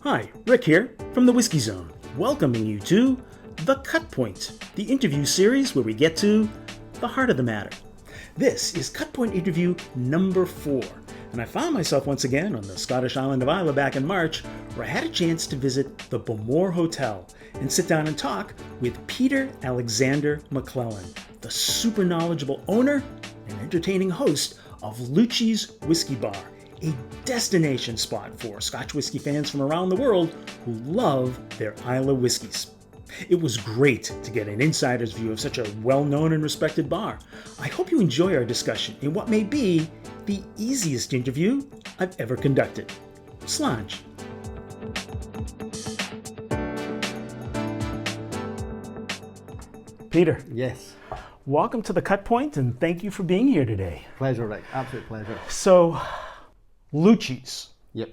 Hi, Rick here from the Whisky Zone, welcoming you to The Cut Point, the interview series where we get to the heart of the matter. This is Cut Point interview number 4, and I found myself once again on the Scottish island of Islay back in March, where I had a chance to visit the Bowmore Hotel and sit down and talk with Peter Alexander Maclellan, the super knowledgeable owner and entertaining host of Lucci's Whiskey Bar, a destination spot for Scotch whiskey fans from around the world who love their Islay whiskies. It was great to get an insider's view of such a well-known and respected bar. I hope you enjoy our discussion in what may be the easiest interview I've ever conducted. Slange. Peter. Yes. Welcome to the Cut Point, and thank you for being here today. Pleasure, Rick. Absolute pleasure. So, Lucci's. Yep.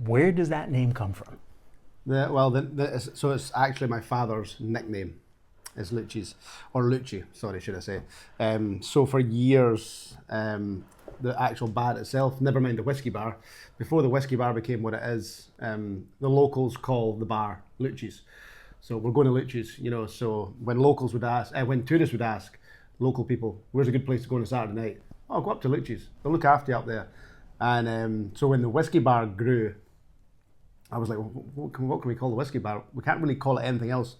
Where does that name come from? So it's actually my father's nickname is Lucci's, or Lucci, sorry, should I say. So for years, the actual bar itself, never mind the whiskey bar, before the whiskey bar became what it is, the locals call the bar Lucci's. So we're going to Lucci's, you know, so when locals would ask, when tourists would ask local people, where's a good place to go on a Saturday night? Oh, go up to Lucci's. They'll look after you up there. And so when the whiskey bar grew, I was like, well, what can we call the whiskey bar? We can't really call it anything else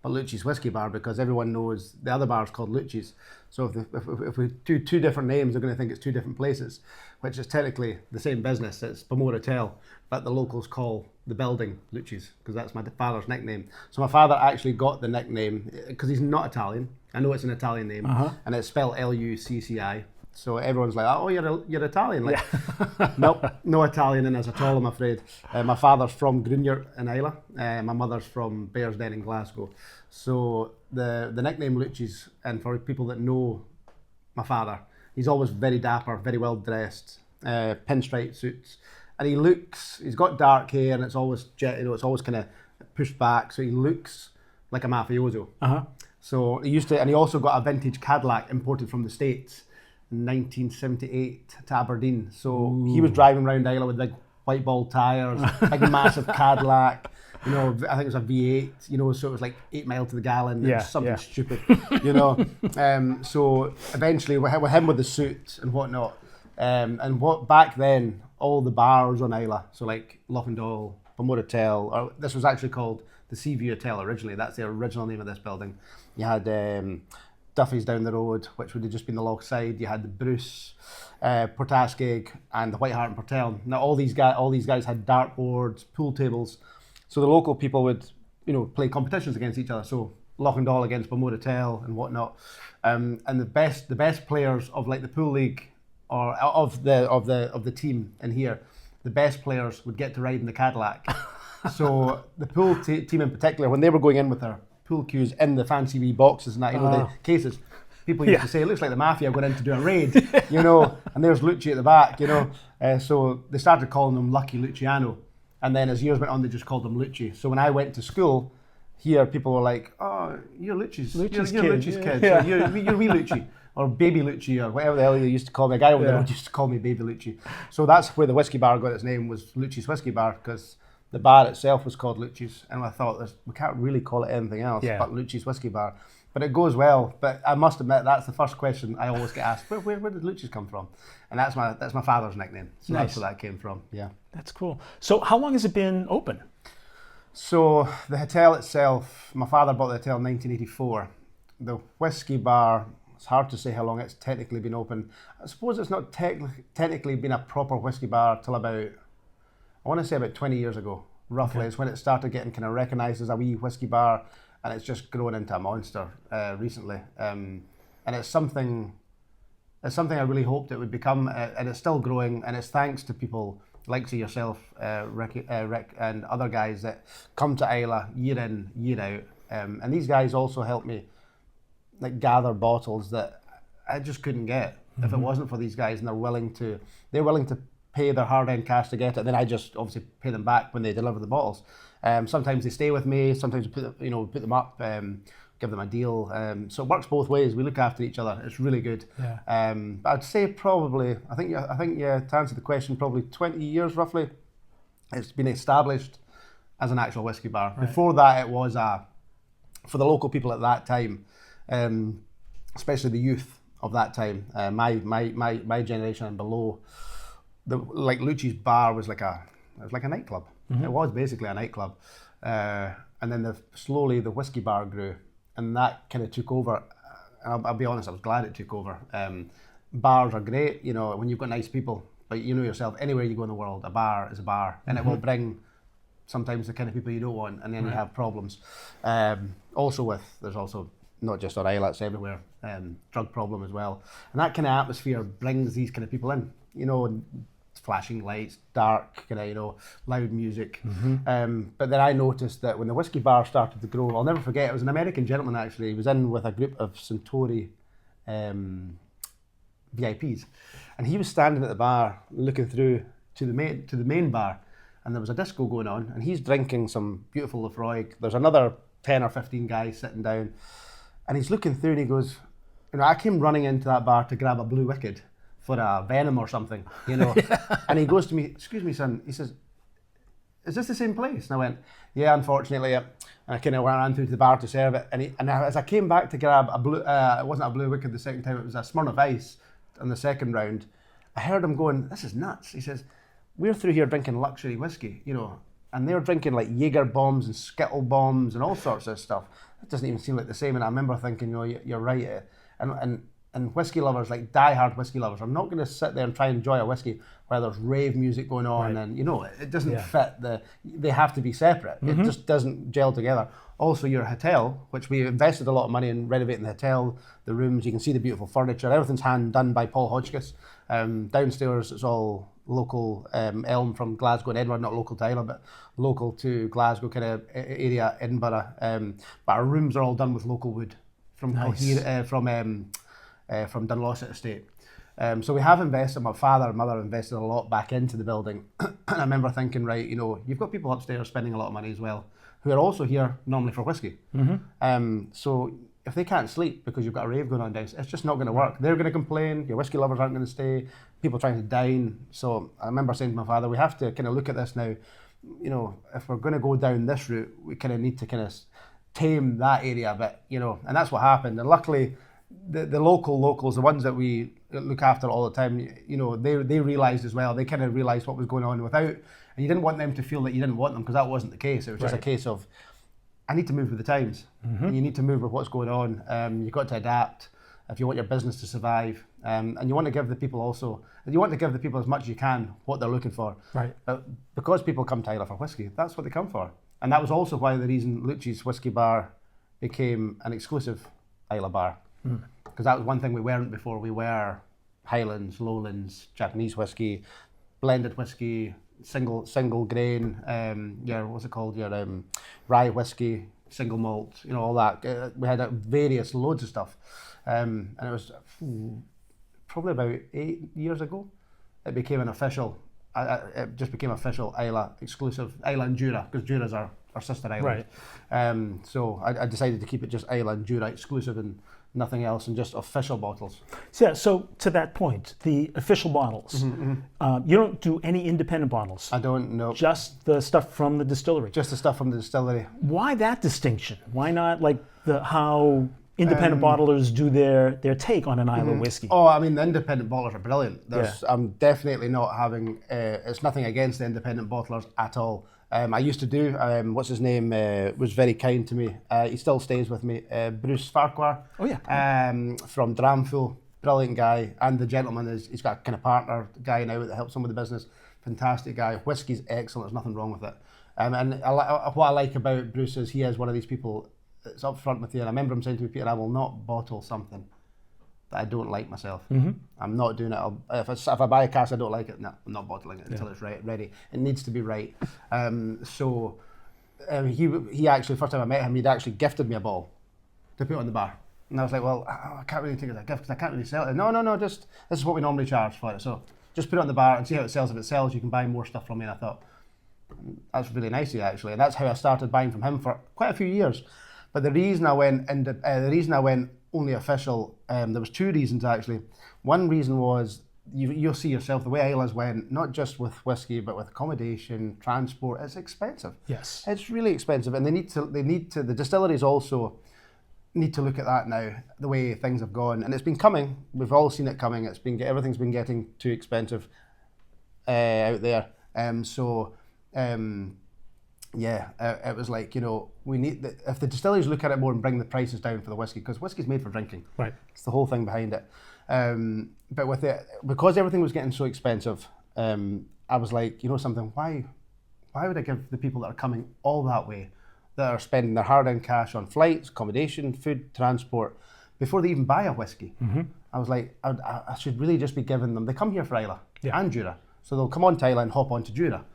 but Lucci's Whiskey Bar because everyone knows the other bar is called Lucci's. So if we do two different names, they're going to think it's two different places, which is technically the same business. It's Bowmore Hotel, but the locals call the building Lucci's because that's my father's nickname. So my father actually got the nickname because he's not Italian. I know it's an Italian name, and it's spelled Lucci. So everyone's like, oh, you're Italian. Like, nope, no Italian in us at all, I'm afraid. My father's from Grunier in Islay. My mother's from Bearsden in Glasgow. So the nickname Lucci's, and for people that know my father, he's always very dapper, very well dressed, pinstripe suits, and he's got dark hair, and it's always it's always kind of pushed back, so he looks like a mafioso. So he and he also got a vintage Cadillac imported from the States. 1978 to Aberdeen. So he was driving around Islay with big white ball tyres, big massive Cadillac, you know, I think it was a V8, you know, so it was like 8 miles to the gallon, something stupid, you know. So eventually with him with the suit and whatnot, and what back then, all the bars on Islay, so like Loughandall, Bowmore Hotel, or this was actually called the Seaview Hotel originally, that's the original name of this building. You had Duffy's down the road, which would have just been the loch side. You had the Bruce, Portaskeg, and the White Hart and Portel. Now all these guys had dartboards, pool tables, so the local people would, you know, play competitions against each other. So Loughandall against Bowmore Hotel and whatnot. And the best players of like the pool league or of the team in here, the best players would get to ride in the Cadillac. So the pool team in particular, when they were going in with their pool cues in the fancy wee boxes and that, you know, the cases. People used to say, it looks like the mafia going in to do a raid, you know, and there's Lucci at the back, you know. So they started calling them Lucky Luciano. And then as years went on, they just called them Lucci. So when I went to school, here people were like, oh, you're Lucci's kid. Yeah. You're wee Lucci. Or Baby Lucci, or whatever the hell they used to call me. A guy over there used to call me Baby Lucci. So that's where the whiskey bar got its name, was Lucci's Whiskey Bar, because the bar itself was called Lucci's, and I thought we can't really call it anything else but Lucci's Whiskey Bar. But it goes well. But I must admit, that's the first question I always get asked. Where did Lucci's come from? And that's my father's nickname. So nice. That's where that came from. Yeah. That's cool. So how long has it been open? So the hotel itself, my father bought the hotel in 1984. The whiskey bar, it's hard to say how long it's technically been open. I suppose it's not technically been a proper whiskey bar till about, I want to say about 20 years ago, roughly. It's when it started getting kind of recognised as a wee whiskey bar, and it's just grown into a monster recently. And it's something I really hoped it would become, and it's still growing, and it's thanks to people like to yourself, Rick, and other guys that come to Islay year in, year out. And these guys also help me like gather bottles that I just couldn't get if it wasn't for these guys, and they're willing to pay their hard-earned cash to get it, and then I just obviously pay them back when they deliver the bottles. Sometimes they stay with me, sometimes we put them up, give them a deal. So it works both ways. We look after each other. It's really good. Yeah. I'd say probably, I think to answer the question, probably 20 years roughly It's been established as an actual whiskey bar. Right. Before that, it was for the local people at that time, especially the youth of that time, my generation and below. Like Lucci's bar was like a nightclub. Mm-hmm. It was basically a nightclub, and then slowly the whiskey bar grew, and that kind of took over. I'll be honest, I was glad it took over. Bars are great, you know, when you've got nice people, but you know yourself, anywhere you go in the world, a bar is a bar, and it will bring sometimes the kind of people you don't want, and then you have problems. There's also not just on Islay, it's everywhere, drug problem as well, and that kind of atmosphere brings these kind of people in, you know, flashing lights, dark, kind of, you know, loud music. But then I noticed that when the whiskey bar started to grow, I'll never forget, it was an American gentleman actually. He was in with a group of Suntory VIPs, and he was standing at the bar looking through to the main bar, and there was a disco going on, and he's drinking some beautiful Lefroy. There's another 10 or 15 guys sitting down, and he's looking through, and he goes, you know, I came running into that bar to grab a Blue Wicked for a Venom or something, you know. And he goes to me, excuse me, son, he says, is this the same place? And I went, yeah, unfortunately. And I kind of ran through to the bar to serve it. And as I came back to grab a blue, it wasn't a Blue Wicked the second time, it was a Smirnoff Ice on the second round. I heard him going, this is nuts. He says, we're through here drinking luxury whiskey, you know, and they're drinking like Jaeger bombs and Skittle bombs and all sorts of stuff. It doesn't even seem like the same. And I remember thinking, you know, you're right. And whiskey lovers, like die-hard whiskey lovers, are not going to sit there and try and enjoy a whiskey where there's rave music going on, and you know, it doesn't fit. They have to be separate. It just doesn't gel together. Also, your hotel, which we invested a lot of money in renovating the hotel, the rooms, you can see the beautiful furniture, everything's hand done by Paul Hodgkiss. Downstairs it's all local elm from Glasgow and Edinburgh, not local to Ireland, but local to Glasgow kind of area, Edinburgh. But our rooms are all done with local wood from from Dunlawset Estate. So we have invested, my father and mother invested a lot back into the building. And I remember thinking, right, you know, you've got people upstairs spending a lot of money as well, who are also here normally for whiskey. So if they can't sleep because you've got a rave going on downstairs, it's just not going to work. They're going to complain, your whiskey lovers aren't going to stay, people trying to dine. So I remember saying to my father, we have to kind of look at this now, you know, if we're going to go down this route, we kind of need to kind of tame that area a bit, you know, and that's what happened. And luckily, the locals, the ones that we look after all the time, you know, they realised as well. They kind of realised what was going on without, and you didn't want them to feel that you didn't want them, because that wasn't the case. It was just a case of, I need to move with the times. And you need to move with what's going on. You've got to adapt if you want your business to survive. And you want to give the people as much as you can what they're looking for. Right. But because people come to Islay for whiskey, that's what they come for. And that was also why the reason Lucci's Whiskey Bar became an exclusive Islay bar. Because that was one thing we weren't before. We were Highlands, Lowlands, Japanese whiskey, blended whiskey, single grain, what's it called? Your rye whiskey, single malt, you know, all that. We had various loads of stuff. And it was probably about 8 years ago, it became an official, it just became official Islay exclusive, Islay and Jura, because Jura's our sister island. Right. So I decided to keep it just Islay and Jura exclusive and nothing else, and just official bottles. So to that point, the official bottles, you don't do any independent bottles? I don't, no. Just the stuff from the distillery? Just the stuff from the distillery. Why that distinction? Why not like how independent bottlers do their take on an Islay whiskey? Oh, I mean, the independent bottlers are brilliant. I'm definitely not having, it's nothing against the independent bottlers at all. I used to do, what's his name, was very kind to me. He still stays with me, Bruce Farquhar. Oh yeah. From Dramful, brilliant guy. And the gentleman, he's got a kind of partner guy now that helps him with the business. Fantastic guy. Whiskey's excellent, there's nothing wrong with it. And what I like about Bruce is he is one of these people that's up front with you. And I remember him saying to me, Peter, I will not bottle something that I don't like myself. I'm not doing it. If I buy a cask I don't like it, no, I'm not bottling it until it's ready. It needs to be right. He actually, first time I met him, he'd actually gifted me a bottle to put on the bar. And I was like, well, I can't really take it as a gift because I can't really sell it. No, just this is what we normally charge for it. So just put it on the bar and see how it sells. If it sells, you can buy more stuff from me. And I thought, that's really nice of you, actually. And that's how I started buying from him for quite a few years. But the reason I went only official, there was two reasons actually. One reason was you'll see yourself the way Islays went, not just with whiskey, but with accommodation, transport. It's expensive. Yes. It's really expensive, and the distilleries also need to look at that now, the way things have gone, and it's been coming. We've all seen it coming. Everything's been getting too expensive out there. It was like, we need if the distilleries look at it more and bring the prices down for the whiskey, because whiskey's made for drinking. Right. It's the whole thing behind it. But with it, because everything was getting so expensive, I was like, something, why would I give the people that are coming all that way, that are spending their hard-earned cash on flights, accommodation, food, transport, before they even buy a whiskey? Mm-hmm. I was like, I should really just be giving them, they come here for Islay and Jura, so they'll come on to Islay and hop on to Jura.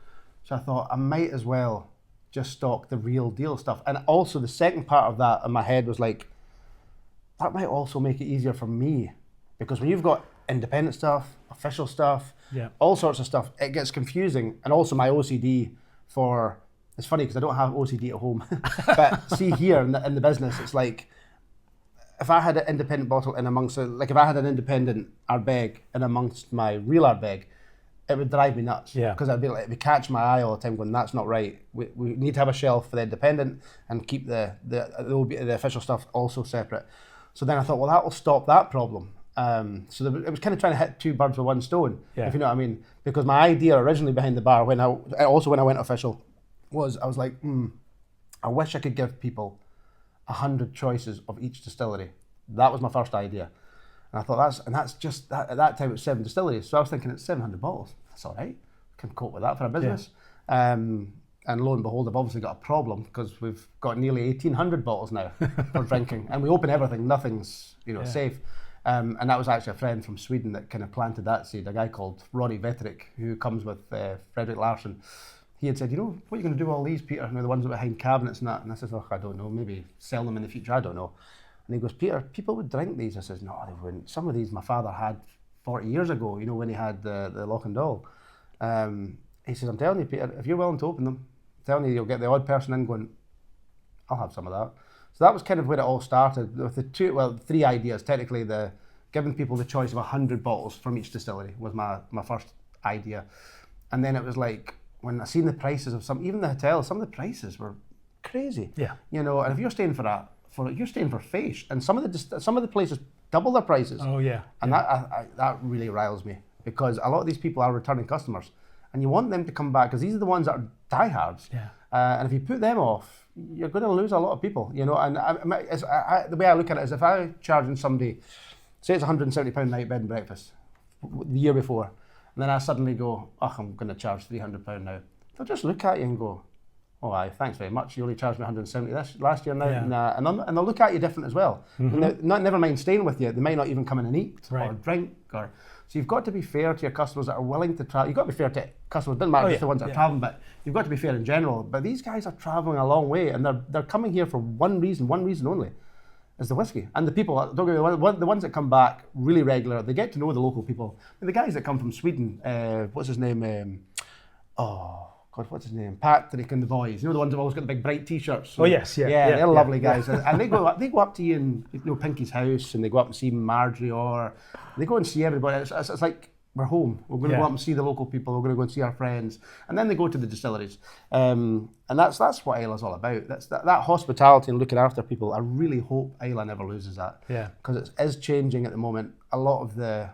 So I thought I might as well just stock the real deal stuff. And also the second part of that in my head was like, that might also make it easier for me, because when you've got independent stuff, official stuff, all sorts of stuff, it gets confusing. And also my OCD it's funny because I don't have OCD at home, but see here in the business, it's like, if I had an independent bottle in amongst, if I had an independent Ardbeg in amongst my real Ardbeg, it would drive me nuts. Because I'd be like, it would catch my eye all the time going, that's not right. We need to have a shelf for the independent and keep the official stuff also separate. So then I thought, well, that will stop that problem. So it was kind of trying to hit two birds with one stone, if you know what I mean. Because my idea originally behind the bar, when I went official, was I was like, I wish I could give people 100 choices of each distillery. That was my first idea. And I thought that's just, at that time it was 7 distilleries. So I was thinking it's 700 bottles. That's all right. Can cope with that for a business. And lo and behold, I've obviously got a problem, because we've got nearly 1,800 bottles now for drinking. And we open everything, nothing's safe. And that was actually a friend from Sweden that kind of planted that seed, a guy called Ronnie Vetterick, who comes with Frederick Larsson. He had said, what are you going to do with all these, Peter? The ones that are behind cabinets and that. And I said, I don't know, maybe sell them in the future, I don't know. And he goes, Peter, people would drink these. I says, no, they wouldn't. Some of these my father had 40 years ago, when he had the Loch and Dol. He says, I'm telling you, Peter, if you're willing to open them, I'm telling you, you'll get the odd person in going, I'll have some of that. So that was kind of where it all started, with the 3 ideas. Technically, giving people the choice of 100 bottles from each distillery was my first idea. And then it was like, when I seen the prices of even the hotels, some of the prices were crazy. And if you're staying you're staying for fish, and some of the places double their prices. Oh yeah. And that really riles me, because a lot of these people are returning customers, and you want them to come back, because these are the ones that are diehards. And if you put them off, you're going to lose a lot of people. And the way I look at it is, if I'm charging somebody, say it's £170 a night bed and breakfast the year before, and then I suddenly go, I'm going to charge £300 now. They'll just look at you and go, oh, aye, thanks very much. You only charged me 170 this last year now. And they'll look at you different as well. Mm-hmm. Never mind staying with you. They might not even come in and eat or drink. So you've got to be fair to your customers that are willing to travel. You've got to be fair to customers. Doesn't matter just the ones that are traveling, but you've got to be fair in general. But these guys are traveling a long way, and they're coming here for one reason only. Is the whiskey. And the people, don't get me wrong, the ones that come back really regular, they get to know the local people. And the guys that come from Sweden, what's his name? What's his name? Patrick and the boys. The ones that have always got the big bright t-shirts. So, they're lovely guys. And they go up to you in Pinky's house, and they go up and see Marjorie, or they go and see everybody. It's like, we're home. We're going to go up and see the local people. We're going to go and see our friends. And then they go to the distilleries. And that's what Islay's all about. That's that hospitality and looking after people. I really hope Islay never loses that. Because it is changing at the moment. A lot of the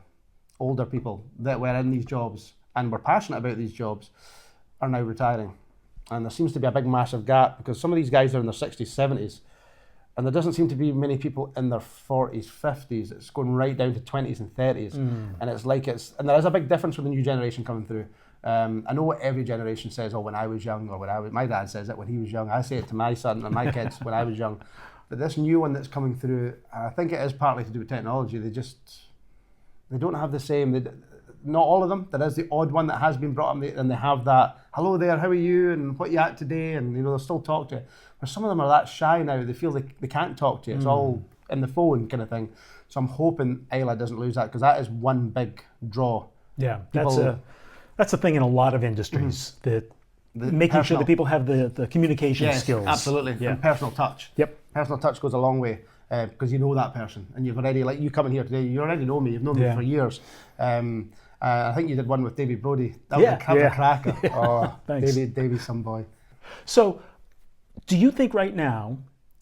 older people that were in these jobs and were passionate about these jobs are now retiring. And there seems to be a big, massive gap, because some of these guys are in their 60s, 70s. And there doesn't seem to be many people in their 40s, 50s. It's going right down to 20s and 30s. And it's like and there is a big difference with the new generation coming through. I know what every generation says, when I was young, or my dad says it when he was young. I say it to my son and my kids when I was young. But this new one that's coming through, I think it is partly to do with technology. They don't have the same, not all of them. There is the odd one that has been brought up, and they have that, hello there, how are you, and what you at today, and they'll still talk to you. But some of them are that shy now, they feel they can't talk to you. It's all in the phone kind of thing. So I'm hoping Islay doesn't lose that, because that is one big draw. That's a thing in a lot of industries, that making sure that people have the communication skills. Absolutely, and personal touch. Personal touch goes a long way, because you know that person, and you've already, like you coming here today, you already know me, you've known me for years. I think you did one with Davy Brody. That was a cracker. Oh, Thanks. Davy's some boy. So, do you think right now,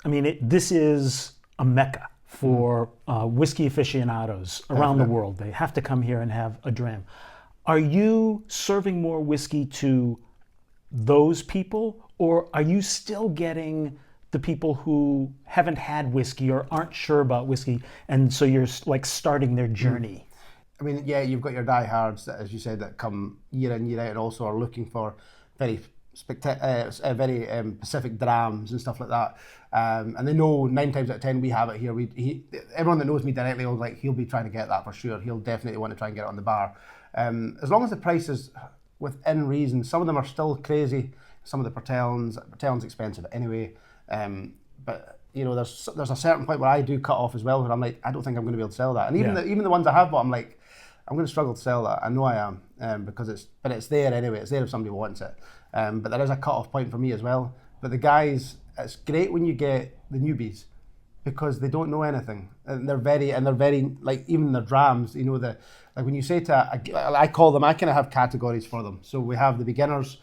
I mean, this is a mecca for whiskey aficionados around the world. They have to come here and have a dram. Are you serving more whiskey to those people, or are you still getting the people who haven't had whiskey or aren't sure about whiskey, and so you're like starting their journey? I mean, yeah, you've got your diehards that, as you said, that come year in, year out, and also are looking for very specific drams and stuff like that. And they know 9 times out of 10 we have it here. Everyone that knows me directly will he'll be trying to get that for sure. He'll definitely want to try and get it on the bar. As long as the price is within reason. Some of them are still crazy. Some of the Pertelon's expensive anyway. But you know, there's a certain point where I do cut off as well, where I'm like, I don't think I'm going to be able to sell that. And even the ones I have bought, I'm like, I'm going to struggle to sell that. I know I am, because it's there anyway. It's there if somebody wants it. But there is a cut-off point for me as well. But the guys, it's great when you get the newbies, because they don't know anything, and they're very like, even their drams. You know, like when you say I kind of have categories for them. So we have the beginners,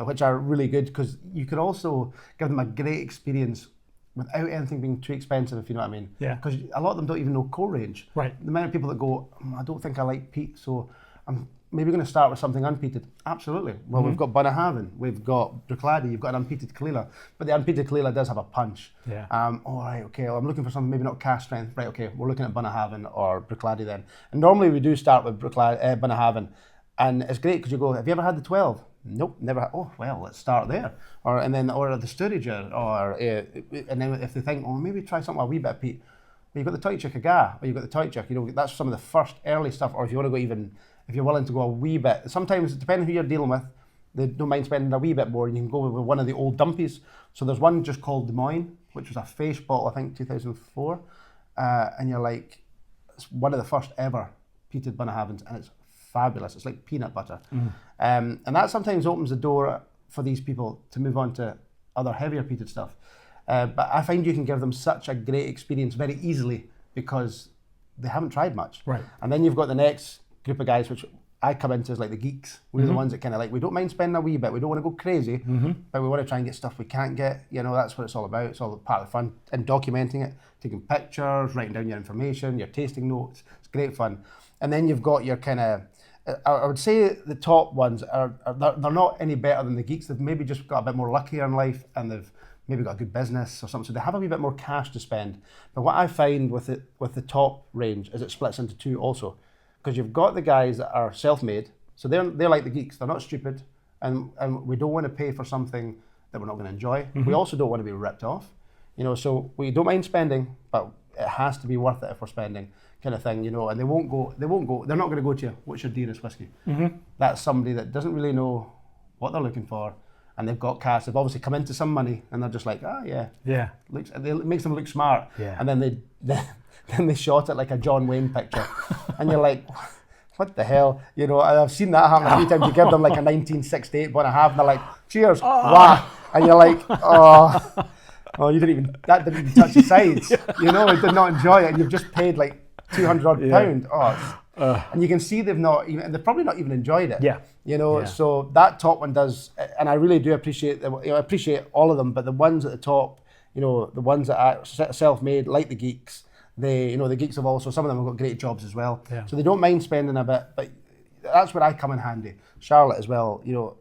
which are really good because you could also give them a great experience without anything being too expensive, if you know what I mean. Yeah. Because a lot of them don't even know core range. Right. The amount of people that go, I don't think I like peat, so I'm maybe going to start with something unpeated. Absolutely. Well, we've got Bunnahabhain, we've got Bruichladdich, you've got an unpeated Camellia, but the unpeated Camellia does have a punch. Yeah. All right, okay, well, I'm looking for something maybe not cast strength. Right, okay, we're looking at Bunnahabhain or Bruichladdich then. And normally we do start with Bunnahabhain, and it's great because you go, have you ever had the 12? Nope, never. Oh well, let's start there, or the Sturridge, and then if they think, oh, maybe try something a wee bit of peat. Well, you've got the Toitchik Aga, or you've got the Toitchik. You know, that's some of the first early stuff. Or if you want to go even, if you're willing to go a wee bit, sometimes depending who you're dealing with, they don't mind spending a wee bit more. You can go with one of the old dumpies. So there's one just called Des Moines, which was a face bottle, I think 2004, and you're like, it's one of the first ever peated Bunnahabhains, and it's fabulous. It's like peanut butter. And that sometimes opens the door for these people to move on to other heavier peated stuff. But I find you can give them such a great experience very easily because they haven't tried much. Right. And then you've got the next group of guys, which I come into as like the geeks. We're the ones that kind of like, we don't mind spending a wee bit. We don't want to go crazy, but we want to try and get stuff we can't get. You know, that's what it's all about. It's all part of the fun. And documenting it, taking pictures, writing down your information, your tasting notes. It's great fun. And then you've got your kind of, I would say the top ones they're not any better than the geeks. They've maybe just got a bit more luckier in life, and they've maybe got a good business or something, so they have a wee bit more cash to spend. But what I find with the top range is it splits into two also, because you've got the guys that are self-made, so they're like the geeks. They're not stupid, and we don't want to pay for something that we're not going to enjoy. We also don't want to be ripped off, you know. So we don't mind spending, but it has to be worth it if we're spending, kind of thing, you know. And they're not going to go to you, what's your dearest whiskey? That's somebody that doesn't really know what they're looking for, and they've got cash. They've obviously come into some money, and they're just like, yeah, it makes them look smart. Yeah. And then they shot it like a John Wayne picture, and you're like, what the hell, you know? I've seen that happen a few times. You give them like a 1968 Bunnahabhain, and they're like, cheers, wow, and you're like, oh, you didn't even touch the sides. You know, you did not enjoy it, and you've just paid like £200 pound. And you can see they've probably not even enjoyed it. Yeah. You know, so that top one does, and I really do appreciate I appreciate all of them, but the ones at the top, you know, the ones that are self-made, like the geeks, the geeks have also, some of them have got great jobs as well. Yeah. So they don't mind spending a bit, but that's where I come in handy. Charlotte as well, you know,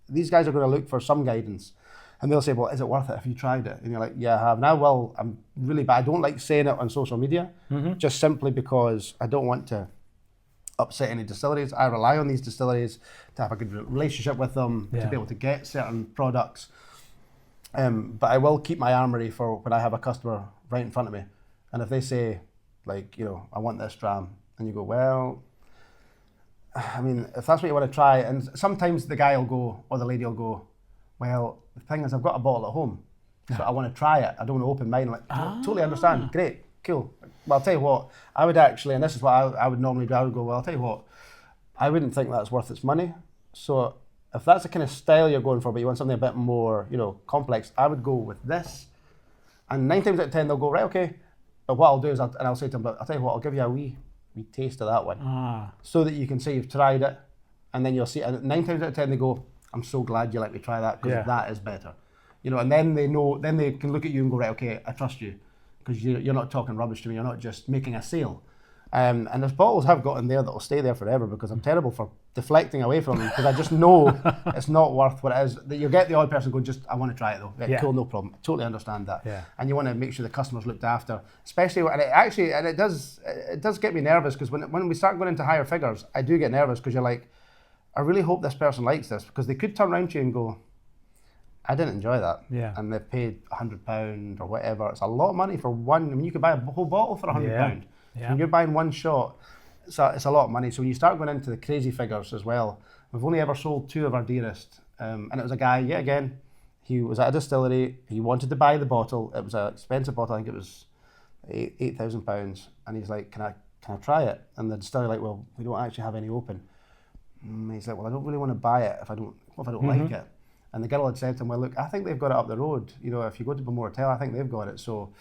these guys are going to look for some guidance. And they'll say, well, is it worth it? Have you tried it? And you're like, yeah, I have. Now, well, I'm really bad. I don't like saying it on social media, just simply because I don't want to upset any distilleries. I rely on these distilleries to have a good relationship with them, to be able to get certain products. But I will keep my armory for when I have a customer right in front of me. And if they say, like, you know, I want this dram, and you go, well, I mean, if that's what you want to try, and sometimes the guy will go, or the lady will go, well, the thing is, I've got a bottle at home, so I want to try it. I don't want to open mine. Like, totally understand. Great, cool. Well, I'll tell you what, I would actually, and this is what I would normally do, I would go, well, I'll tell you what, I wouldn't think that's worth its money. So if that's the kind of style you're going for, but you want something a bit more, you know, complex, I would go with this. And 9 times out of 10, they'll go, right, okay. But what I'll do is, I'll say to them, but I'll tell you what, I'll give you a wee wee taste of that one. Ah. So that you can say you've tried it, and then you'll see, and 9 times out of 10 they go, I'm so glad you let me try that, because that is better. You know, and then they know, then they can look at you and go, right, okay, I trust you, because you're not talking rubbish to me, you're not just making a sale. And there's bottles I've got in there that will stay there forever because I'm terrible for deflecting away from them, because I just know it's not worth what it is. That you'll get the odd person going, just, I want to try it though. Yeah, cool, no problem. I totally understand that. Yeah. And you want to make sure the customer's looked after, especially, and it does get me nervous, because when we start going into higher figures, I do get nervous, because you're like, I really hope this person likes this, because they could turn around to you and go, I didn't enjoy that. Yeah. And they've paid £100 or whatever. It's a lot of money for one. I mean, you could buy a whole bottle for £100. Yeah. When you're buying one shot, it's a lot of money. So when you start going into the crazy figures as well, we've only ever sold 2 of our dearest. And it was a guy, yet again, he was at a distillery. He wanted to buy the bottle. It was an expensive bottle. I think it was £8,000. And he's like, can I try it? And the distillery like, well, we don't actually have any open. And he's like, well, I don't really want to buy it if I don't like it. And the girl had said to him, well, look, I think they've got it up the road. You know, if you go to Bowmore Hotel, I think they've got it. So,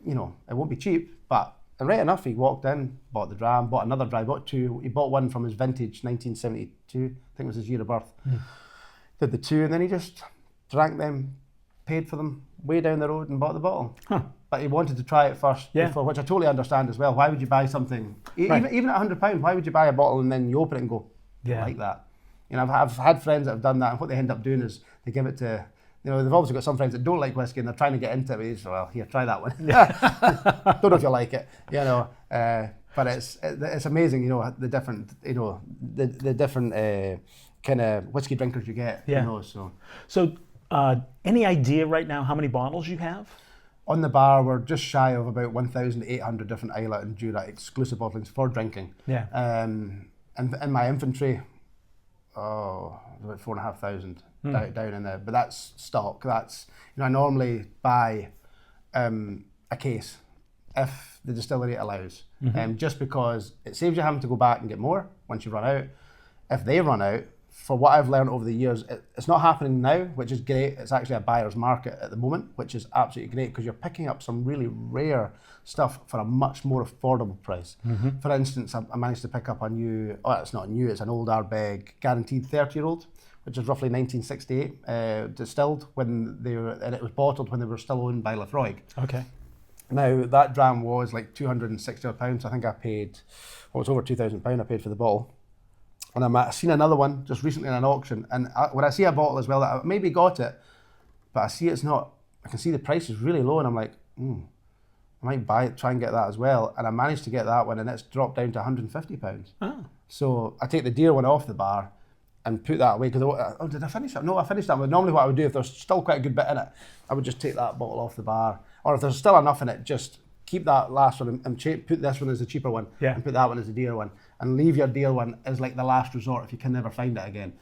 you know, it won't be cheap. But right enough, he walked in, bought the dram, bought another dram, bought 2. He bought one from his vintage, 1972. I think it was his year of birth. Did the 2, and then he just drank them, paid for them, way down the road, and bought the bottle. But he wanted to try it first, before, which I totally understand as well. Why would you buy something, even at £100, why would you buy a bottle and then you open it and go, I like that? You know, I've had friends that have done that, and what they end up doing is they give it to, you know, they've obviously got some friends that don't like whiskey and they're trying to get into it. Well, here, try that one. Don't know if you like it, you know. But it's amazing, you know, the different, you know, the different kind of whiskey drinkers you get. You know, so any idea right now how many bottles you have? On the bar, we're just shy of about 1,800 different Islay and Jura exclusive bottlings for drinking. Yeah. And in my inventory, about 4,500 down in there, but that's stock. That's, you know, I normally buy a case if the distillery allows, just because it saves you having to go back and get more once you run out. If they run out, for what I've learned over the years, it's not happening now, which is great. It's actually a buyer's market at the moment, which is absolutely great, because you're picking up some really rare stuff for a much more affordable price. For instance, I managed to pick up a new, it's not new, it's an old Ardbeg guaranteed 30-year-old, which is roughly 1968, distilled and it was bottled when they were still owned by Lafroig. Okay. Now, that dram was like £260. I think I paid, it's over £2,000 I paid for the bottle. And I seen another one just recently in an auction, and when I see a bottle as well, that I maybe got it, but I see it's not, I can see the price is really low, and I'm like, I might buy it, try and get that as well. And I managed to get that one, and it's dropped down to £150. Oh. So I take the dear one off the bar and put that away, because did I finish that? No, I finished that one. Normally what I would do, if there's still quite a good bit in it, I would just take that bottle off the bar, or if there's still enough in it, just keep that last one and put this one as the cheaper one, and put that one as the dear one, and leave your dear one as like the last resort if you can never find it again.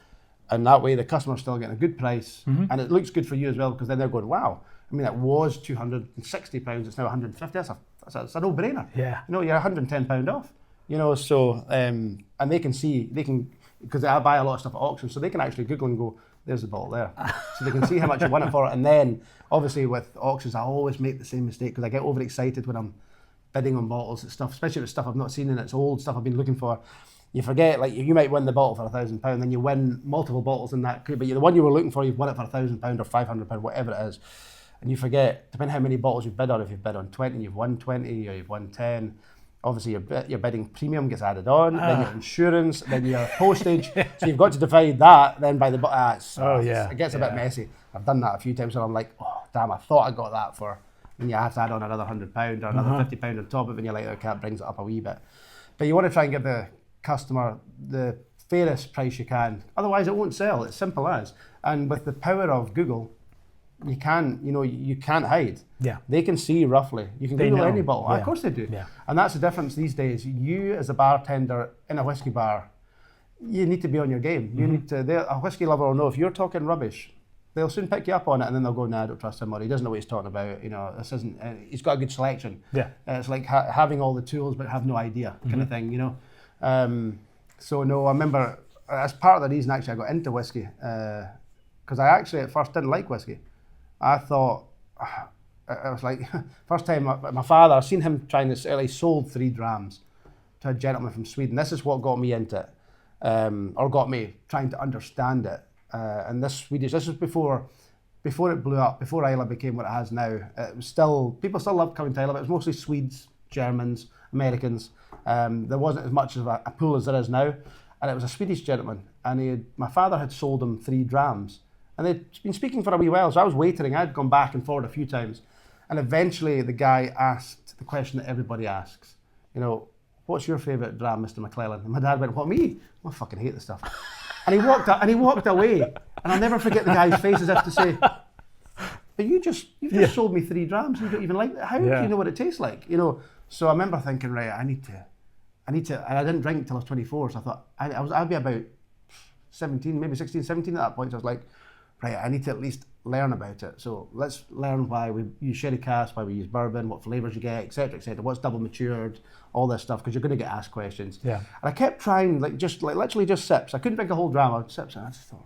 And that way the customer's still getting a good price, and it looks good for you as well, because then they're going, wow, I mean, it was £260, it's now £150, that's a no-brainer. Yeah. You know, you're £110 off, you know, so, and they can, because I buy a lot of stuff at auctions, so they can actually Google and go, there's the bottle there. So they can see how much you want it for. And then, obviously, with auctions, I always make the same mistake, because I get overexcited when I'm bidding on bottles and stuff, especially with stuff I've not seen and it's old stuff I've been looking for. You forget, like, you might win the bottle for £1,000, then you win multiple bottles in that, but the one you were looking for, you've won it for £1,000 or £500, whatever it is. And you forget, depending how many bottles you've bid on, if you've bid on 20, you've won 20, or you've won 10. Obviously, your bidding premium gets added on, then your insurance, then your postage. So you've got to divide that then by the it gets a bit messy. I've done that a few times, and I'm like, oh damn, I thought I got that for, and you have to add on another £100 or another £50 on top of it, and you're like, okay, that brings it up a wee bit. But you want to try and give the customer the fairest price you can. Otherwise, it won't sell. It's simple as. And with the power of Google, you can't hide. Yeah. They can see roughly. You can Google any bottle. Yeah. Of course they do. Yeah. And that's the difference these days. You as a bartender in a whiskey bar, you need to be on your game. You need to, a whiskey lover will know if you're talking rubbish, they'll soon pick you up on it, and then they'll go, nah, I don't trust him, or he doesn't know what he's talking about. You know, this isn't, he's got a good selection. Yeah. It's like having all the tools but have no idea kind of thing, you know. So no, I remember, as part of the reason actually I got into whiskey, because I actually at first didn't like whiskey. I thought, it was like, first time my father, I seen him trying to sell, he sold 3 drams. to a gentleman from Sweden. This is what got me into it, or got me trying to understand it. And this was before it blew up, before Islay became what it has now. It was still, people still loved coming to Islay, but it was mostly Swedes, Germans, Americans. There wasn't as much of a pool as there is now. And it was a Swedish gentleman, and my father had sold him 3 drams. And they'd been speaking for a wee while, so I was waiting. I'd gone back and forward a few times. And eventually the guy asked the question that everybody asks, you know, what's your favourite dram, Mr. Maclellan? And my dad went, what, me? I fucking hate this stuff. And he walked away. And I'll never forget the guy's face as if to say, but you've just sold me 3 drams and you don't even like it. How do you know what it tastes like? You know, so I remember thinking, right, I need to, and I didn't drink until I was 24, so I thought, I'd be about 17, maybe 16, 17 at that point. So I was like, right, I need to at least learn about it. So let's learn why we use sherry cask, why we use bourbon, what flavours you get, etc., what's double matured, all this stuff, because you're going to get asked questions. Yeah. And I kept trying, literally just sips. I couldn't drink a whole dram, I'd sips, and I just thought,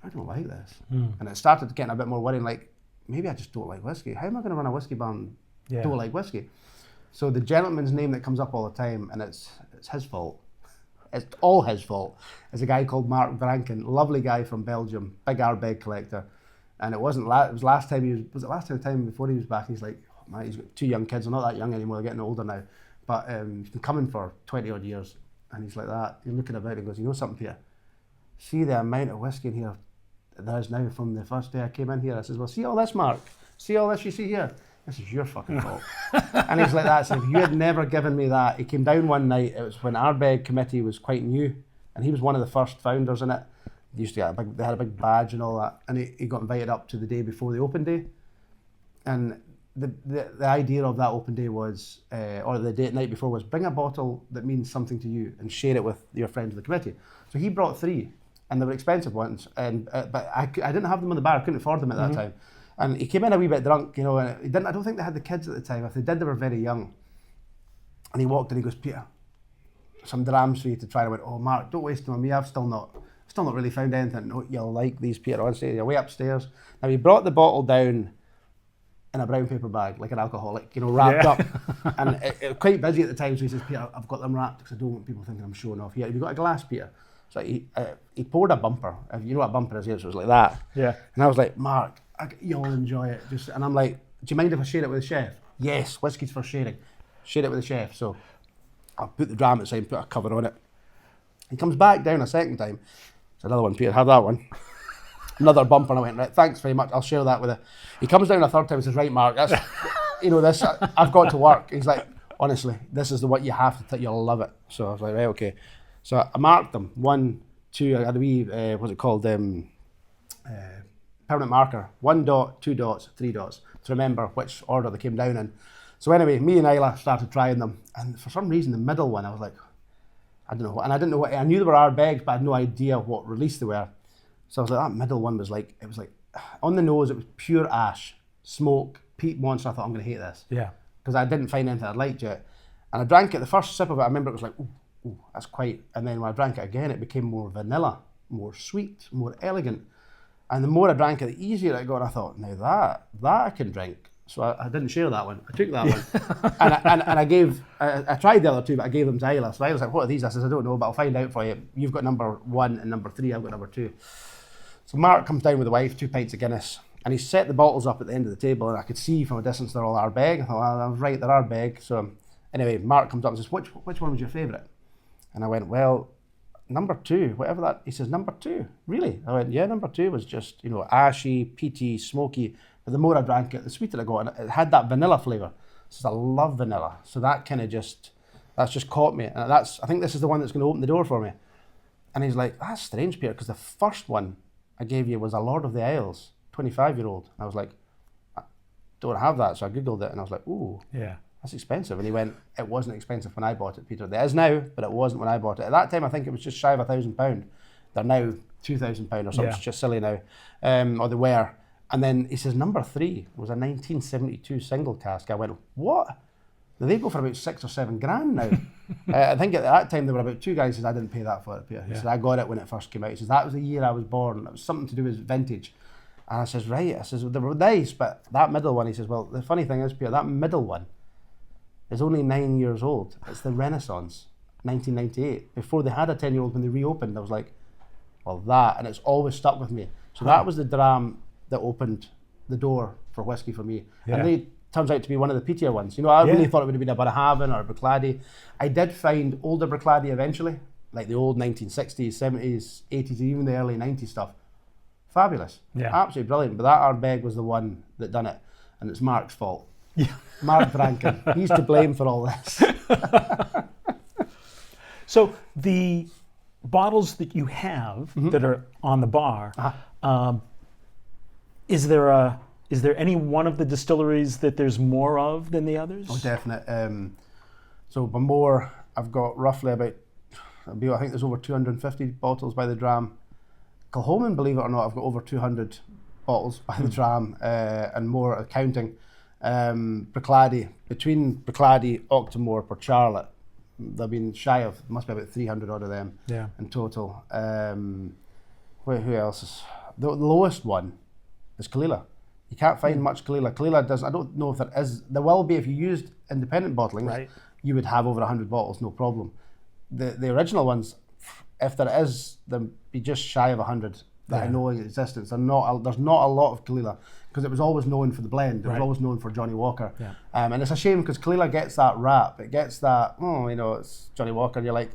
I don't like this. And it started getting a bit more worrying, like, maybe I just don't like whiskey. How am I going to run a whiskey bar and don't like whiskey? So the gentleman's name that comes up all the time, and it's his fault, it's all his fault, is a guy called Mark Branken, lovely guy from Belgium, big Ardbeg collector. And it was last time time before he was back, he's like, oh man, he's got 2 young kids. They're not that young anymore, they're getting older now. But he's been coming for 20 odd years. And he's like that, he's looking about and goes, you know something, Peter? See the amount of whiskey in here there is now from the first day I came in here. I says, well, see all this, Mark? See all this you see here? This is your fucking fault. And he's like that. So if you had never given me that, he came down one night. It was when Ardbeg committee was quite new, and he was one of the first founders in it. They used to get they had a big badge and all that, and he got invited up to the day before the open day. And the idea of that open day was, or the night before was, bring a bottle that means something to you and share it with your friends of the committee. So he brought 3, and they were expensive ones, and but I didn't have them in the bar. I couldn't afford them at that time. And he came in a wee bit drunk, you know, and I don't think they had the kids at the time. If they did, they were very young. And he walked in, he goes, Peter, some drams for you to try. I went, oh, Mark, don't waste them on me. I've still not really found anything. No, you'll like these, Peter, honestly. You're way upstairs. Now, he brought the bottle down in a brown paper bag, like an alcoholic, you know, wrapped up. And it was quite busy at the time, so he says, Peter, I've got them wrapped because I don't want people thinking I'm showing off. Yeah, have you got a glass, Peter? So he poured a bumper. If you know what a bumper is here, so it was like that. Yeah. And I was like, Mark, you'll enjoy it. And I'm like, do you mind if I share it with the chef? Yes, whiskey's for sharing. Share it with the chef. So I'll put the dram outside and put a cover on it. He comes back down a second time. It's another one, Peter, have that one. Another bumper, and I went, right, thanks very much, I'll share that with you. He comes down a third time and says, right, Mark, that's, you know, this, I've got to work. He's like, honestly, this is what you have to take, you'll love it. So I was like, right, okay. So I marked them, 1, 2, I had a wee, what's it called, permanent marker, 1 dot, 2 dots, 3 dots, to remember which order they came down in. So anyway, me and Islay started trying them, and for some reason the middle one, I was like, I don't know what, and I didn't know what, I knew they were Ardbegs, but I had no idea what release they were. So I was like, that middle one was like, it was like, on the nose, it was pure ash, smoke, peat monster. I thought, I'm going to hate this. Yeah. Because I didn't find anything I liked yet. And I drank it, the first sip of it, I remember it was like, ooh, that's quite, and then when I drank it again, it became more vanilla, more sweet, more elegant. And the more I drank it, the easier it got. And I thought, now that I can drink. So I didn't share that one. I took that one. And I gave, I tried the other 2, but I gave them to Islay. So I was like, what are these? I says, I don't know, but I'll find out for you. You've got number 1 and number 3, I've got number 2. So Mark comes down with the wife, 2 pints of Guinness, and he set the bottles up at the end of the table, and I could see from a distance they're all Ardbeg. I thought, well, I was right, they're Ardbeg. So anyway, Mark comes up and says, which one was your favourite? And I went, well, number 2, whatever that. He says, number 2, really? I went, yeah, number 2 was just, you know, ashy, peaty, smoky. But the more I drank it, the sweeter it got, and it had that vanilla flavour. So I love vanilla. So that kind of that's just caught me. And I think this is the one that's going to open the door for me. And he's like, that's strange, Peter, because the first one I gave you was a Lord of the Isles, 25-year-old. I was like, I don't have that. So I Googled it, and I was like, ooh, yeah, that's expensive. And he went, it wasn't expensive when I bought it, Peter. It is now, but it wasn't when I bought it. At that time, I think it was just shy of £1,000. They're now £2,000 or something. It's just silly now, or they were. And then he says, number 3 was a 1972 single cask. I went, what? They go for about 6 or 7 grand now. I think at that time there were about 2 guys who said, I didn't pay that for it, Peter. He said, I got it when it first came out. He says, that was the year I was born. It was something to do with vintage. And I says, right. I says, well, they were nice, but that middle one, he says, well, the funny thing is, Peter, that middle one is only 9 years old. It's the Renaissance. 1998. Before they had a 10-year-old, when they reopened, I was like, well, that, and it's always stuck with me. So that was the dram that opened the door for whiskey for me. Yeah. And they turns out to be one of the peatier ones. You know, I really thought it would have been a Bunnahabhain or a Bruichladdich. I did find older Bruichladdich eventually, like the old 1960s, 70s, 80s, even the early 90s stuff. Fabulous. Yeah. Absolutely brilliant. But that Ardbeg was the one that done it. And it's Mark's fault. Yeah. Mark Drankin. He's to blame for all this. So the bottles that you have that are on the bar, is there any one of the distilleries that there's more of than the others? Oh, definite. So Bowmore, I've got roughly about, I think there's over 250 bottles by the dram. Kilchoman, believe it or not, I've got over 200 bottles by the dram, and more counting. Bruichladdich, between Bruichladdich, Octomore, Port Charlotte, they've been shy of, must be about 300 odd of them in total. Who else is? The lowest one is Kalila. You can't find much Kalila. Kalila does, I don't know if there is, there will be if you used independent bottlings, you would have over 100 bottles, no problem. The original ones, if there is, they'll be just shy of 100 that I know in existence. There's not a lot of Kalila because it was always known for the blend. It was always known for Johnny Walker. And it's a shame because Kalila gets that rap. It gets that, it's Johnny Walker. You're like,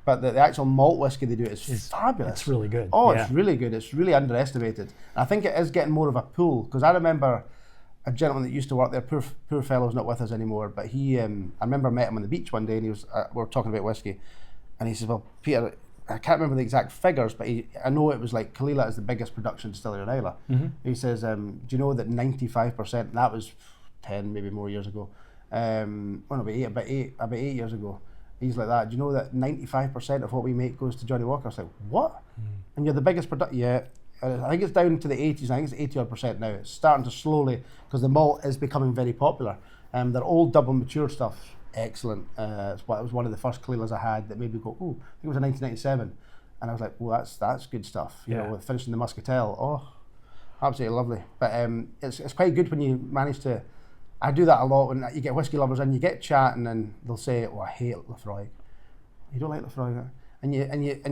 but the actual malt whiskey they do is fabulous. It's really good. Oh, it's really good. It's really underestimated. And I think it is getting more of a pull because I remember a gentleman that used to work there, poor fellow's not with us anymore, but he, I remember I met him on the beach one day and he was, we were talking about whiskey and he says, well, Peter, I can't remember the exact figures, but I know it was like Kalila is the biggest production distillery in Islay. He says, do you know that 95%, that was 10, maybe more years ago, about 8 years ago, he's like that, do you know that 95% of what we make goes to Johnny Walker? I was like, what? And you're the biggest production? Yeah. I think it's down to the 80s, I think it's 80% now. It's starting to slowly, because the malt is becoming very popular. They're old double matured stuff. Excellent. It was one of the first Kalilas I had that made me go, oh, I think it was in 1997. And I was like, well, that's good stuff. You know, with finishing the Muscatel. Oh, absolutely lovely. But it's quite good when you manage to, I do that a lot when you get whiskey lovers in, you get chatting and they'll say, oh, I hate Lefroy. You don't like Lefroy? And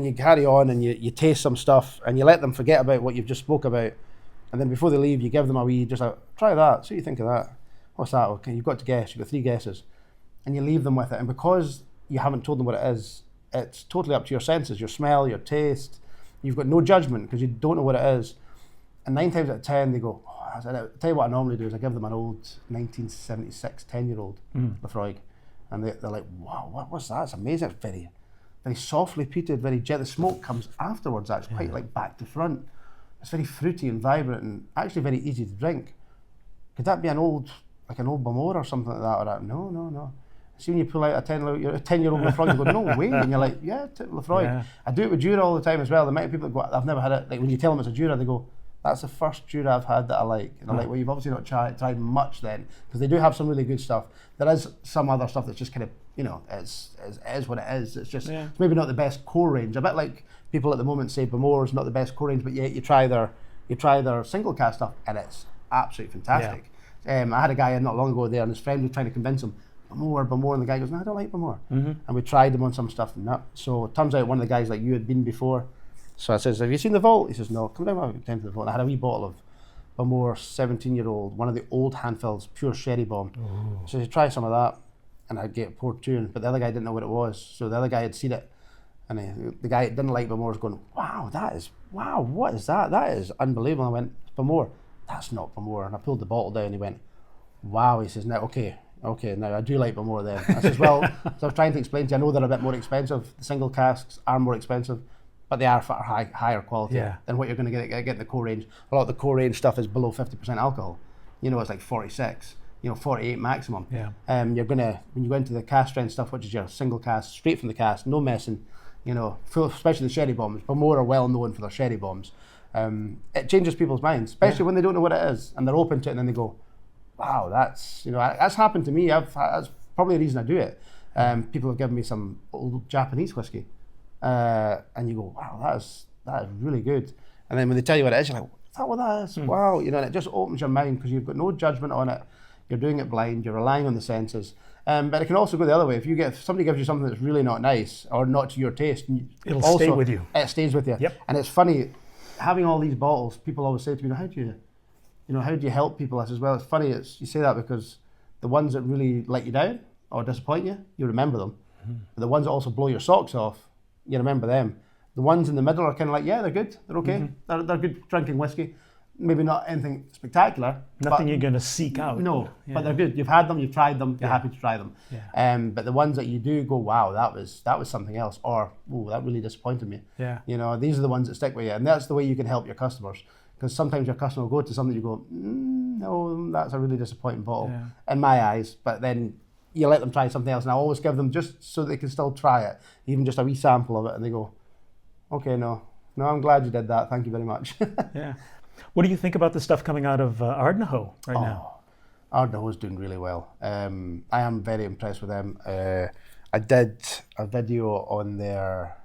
you carry on and you taste some stuff and you let them forget about what you've just spoke about. And then before they leave, you give them a wee, just like, try that, see what you think of that. What's that? Okay, you've got to guess, you've got 3 guesses. And you leave them with it. And because you haven't told them what it is, it's totally up to your senses, your smell, your taste. You've got no judgment because you don't know what it is. And 9 times out of 10, they go, oh, I tell you what I normally do is I give them an old 1976 10-year-old Lefroy. And they're like, wow, what was that? It's amazing. It's very, very softly peated, very jet. The smoke comes afterwards, actually, quite like back to front. It's very fruity and vibrant and actually very easy to drink. Could that be an old Bowmore or something like that? Or that? No. See when you pull out a 10-year-old Lefroy, you go, no way. And you're like, yeah, Lefroy. Yeah. I do it with Jura all the time as well. The amount of people that go, I've never had it. Like when you tell them it's a Jura, they go, that's the first Jura I've had that I like. And I'm like, well, you've obviously not tried much then. Because they do have some really good stuff. There is some other stuff that's just kind of, is what it is. It's just it's maybe not the best core range. A bit like people at the moment say Bowmore is not the best core range, but yet you try their single cast stuff and it's absolutely fantastic. I had a guy in not long ago there and his friend was trying to convince him, Bowmore, and the guy goes, no, I don't like Bowmore. And we tried them on some stuff and that. So it turns out one of the guys like you had been before. So I says, have you seen the vault? He says, no, come down to the vault. And I had a wee bottle of Bowmore 17-year-old, one of the old handfills, pure sherry bomb. So he said, try some of that. And I'd get poured 2, but the other guy didn't know what it was. So the other guy had seen it. And the guy that didn't like Bowmore was going, wow, what is that? That is unbelievable. I went, Bowmore? That's not Bowmore. And I pulled the bottle down and he went, wow. He says, now, okay, now I do like Bowmore then. I says, well, so I was trying to explain to you, I know they're a bit more expensive. The single casks are more expensive, but they are far higher quality than what you're going to get in the core range. A lot of the core range stuff is below 50% alcohol. It's like 46, 48 maximum. You're going to, when you go into the cask strength stuff, which is your single cask, straight from the cask, no messing, especially the sherry bombs. Bowmore are well known for their sherry bombs. It changes people's minds, especially when they don't know what it is and they're open to it and then they go, wow, that's happened to me. That's probably the reason I do it. People have given me some old Japanese whiskey, and you go, wow, that is really good. And then when they tell you what it is, you're like, is that what that is? Wow, and it just opens your mind because you've got no judgment on it. You're doing it blind. You're relying on the senses. But it can also go the other way. If somebody gives you something that's really not nice or not to your taste, It'll stay with you. It stays with you. Yep. And it's funny, having all these bottles, people always say to me, how do you help people? I says, well, it's funny, you say that because the ones that really let you down or disappoint you, you remember them. But the ones that also blow your socks off, you remember them. The ones in the middle are kind of like, yeah, they're good, they're okay, they're good drinking whiskey. Maybe not anything spectacular. Nothing you're going to seek out. No, but they're good. You've had them, you've tried them, you're happy to try them. Yeah. But the ones that you do go, wow, that was something else, or oh, that really disappointed me. Yeah. These are the ones that stick with you, and that's the way you can help your customers. Because sometimes your customer will go to something you go, no, that's a really disappointing bottle in my eyes. But then you let them try something else, and I always give them just so they can still try it, even just a wee sample of it, and they go, okay, no, I'm glad you did that. Thank you very much. Yeah. What do you think about the stuff coming out of Ardnahoe right now? Ardnahoe's doing really well. I am very impressed with them. I did a video on their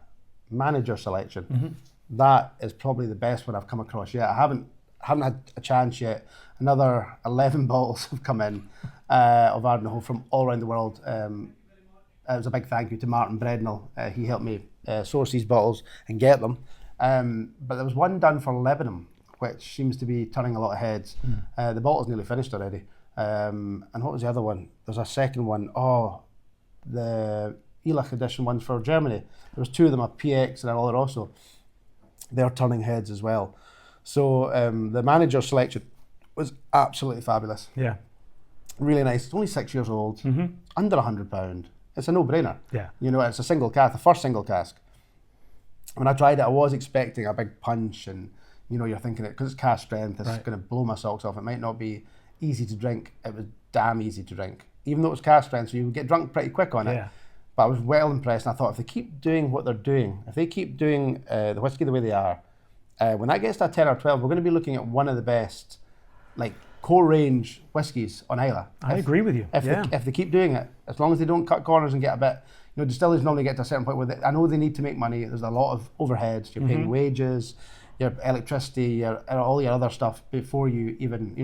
manager selection. That is probably the best one I've come across yet. I haven't had a chance yet. Another 11 bottles have come in of Ardnahoe from all around the world. It was a big thank you to Martin Brednell. He helped me source these bottles and get them. But there was one done for Lebanon, which seems to be turning a lot of heads. The bottle's nearly finished already. And what was the other one? There's a second one. The Islay edition ones for Germany. There was two of them, a PX and an Oloroso. They're turning heads as well. So the manager selection was absolutely fabulous. Yeah. Really nice. It's only 6 years old, under £100. It's a no-brainer. Yeah. It's a single cask, the first single cask. When I tried it, I was expecting a big punch and you're thinking it, because it's cask strength, it's going to blow my socks off. It might not be easy to drink. It was damn easy to drink, even though it was cask strength, so you would get drunk pretty quick on it. Yeah. But I was well impressed, and I thought if they keep doing what they're doing, if they keep doing the whiskey the way they are, when that gets to a 10 or 12, we're going to be looking at one of the best, core range whiskies on Islay. I agree with you. If they keep doing it, as long as they don't cut corners and get a bit, distilleries normally get to a certain point where I know they need to make money. There's a lot of overheads. You're paying wages, your electricity, all your other stuff before you even,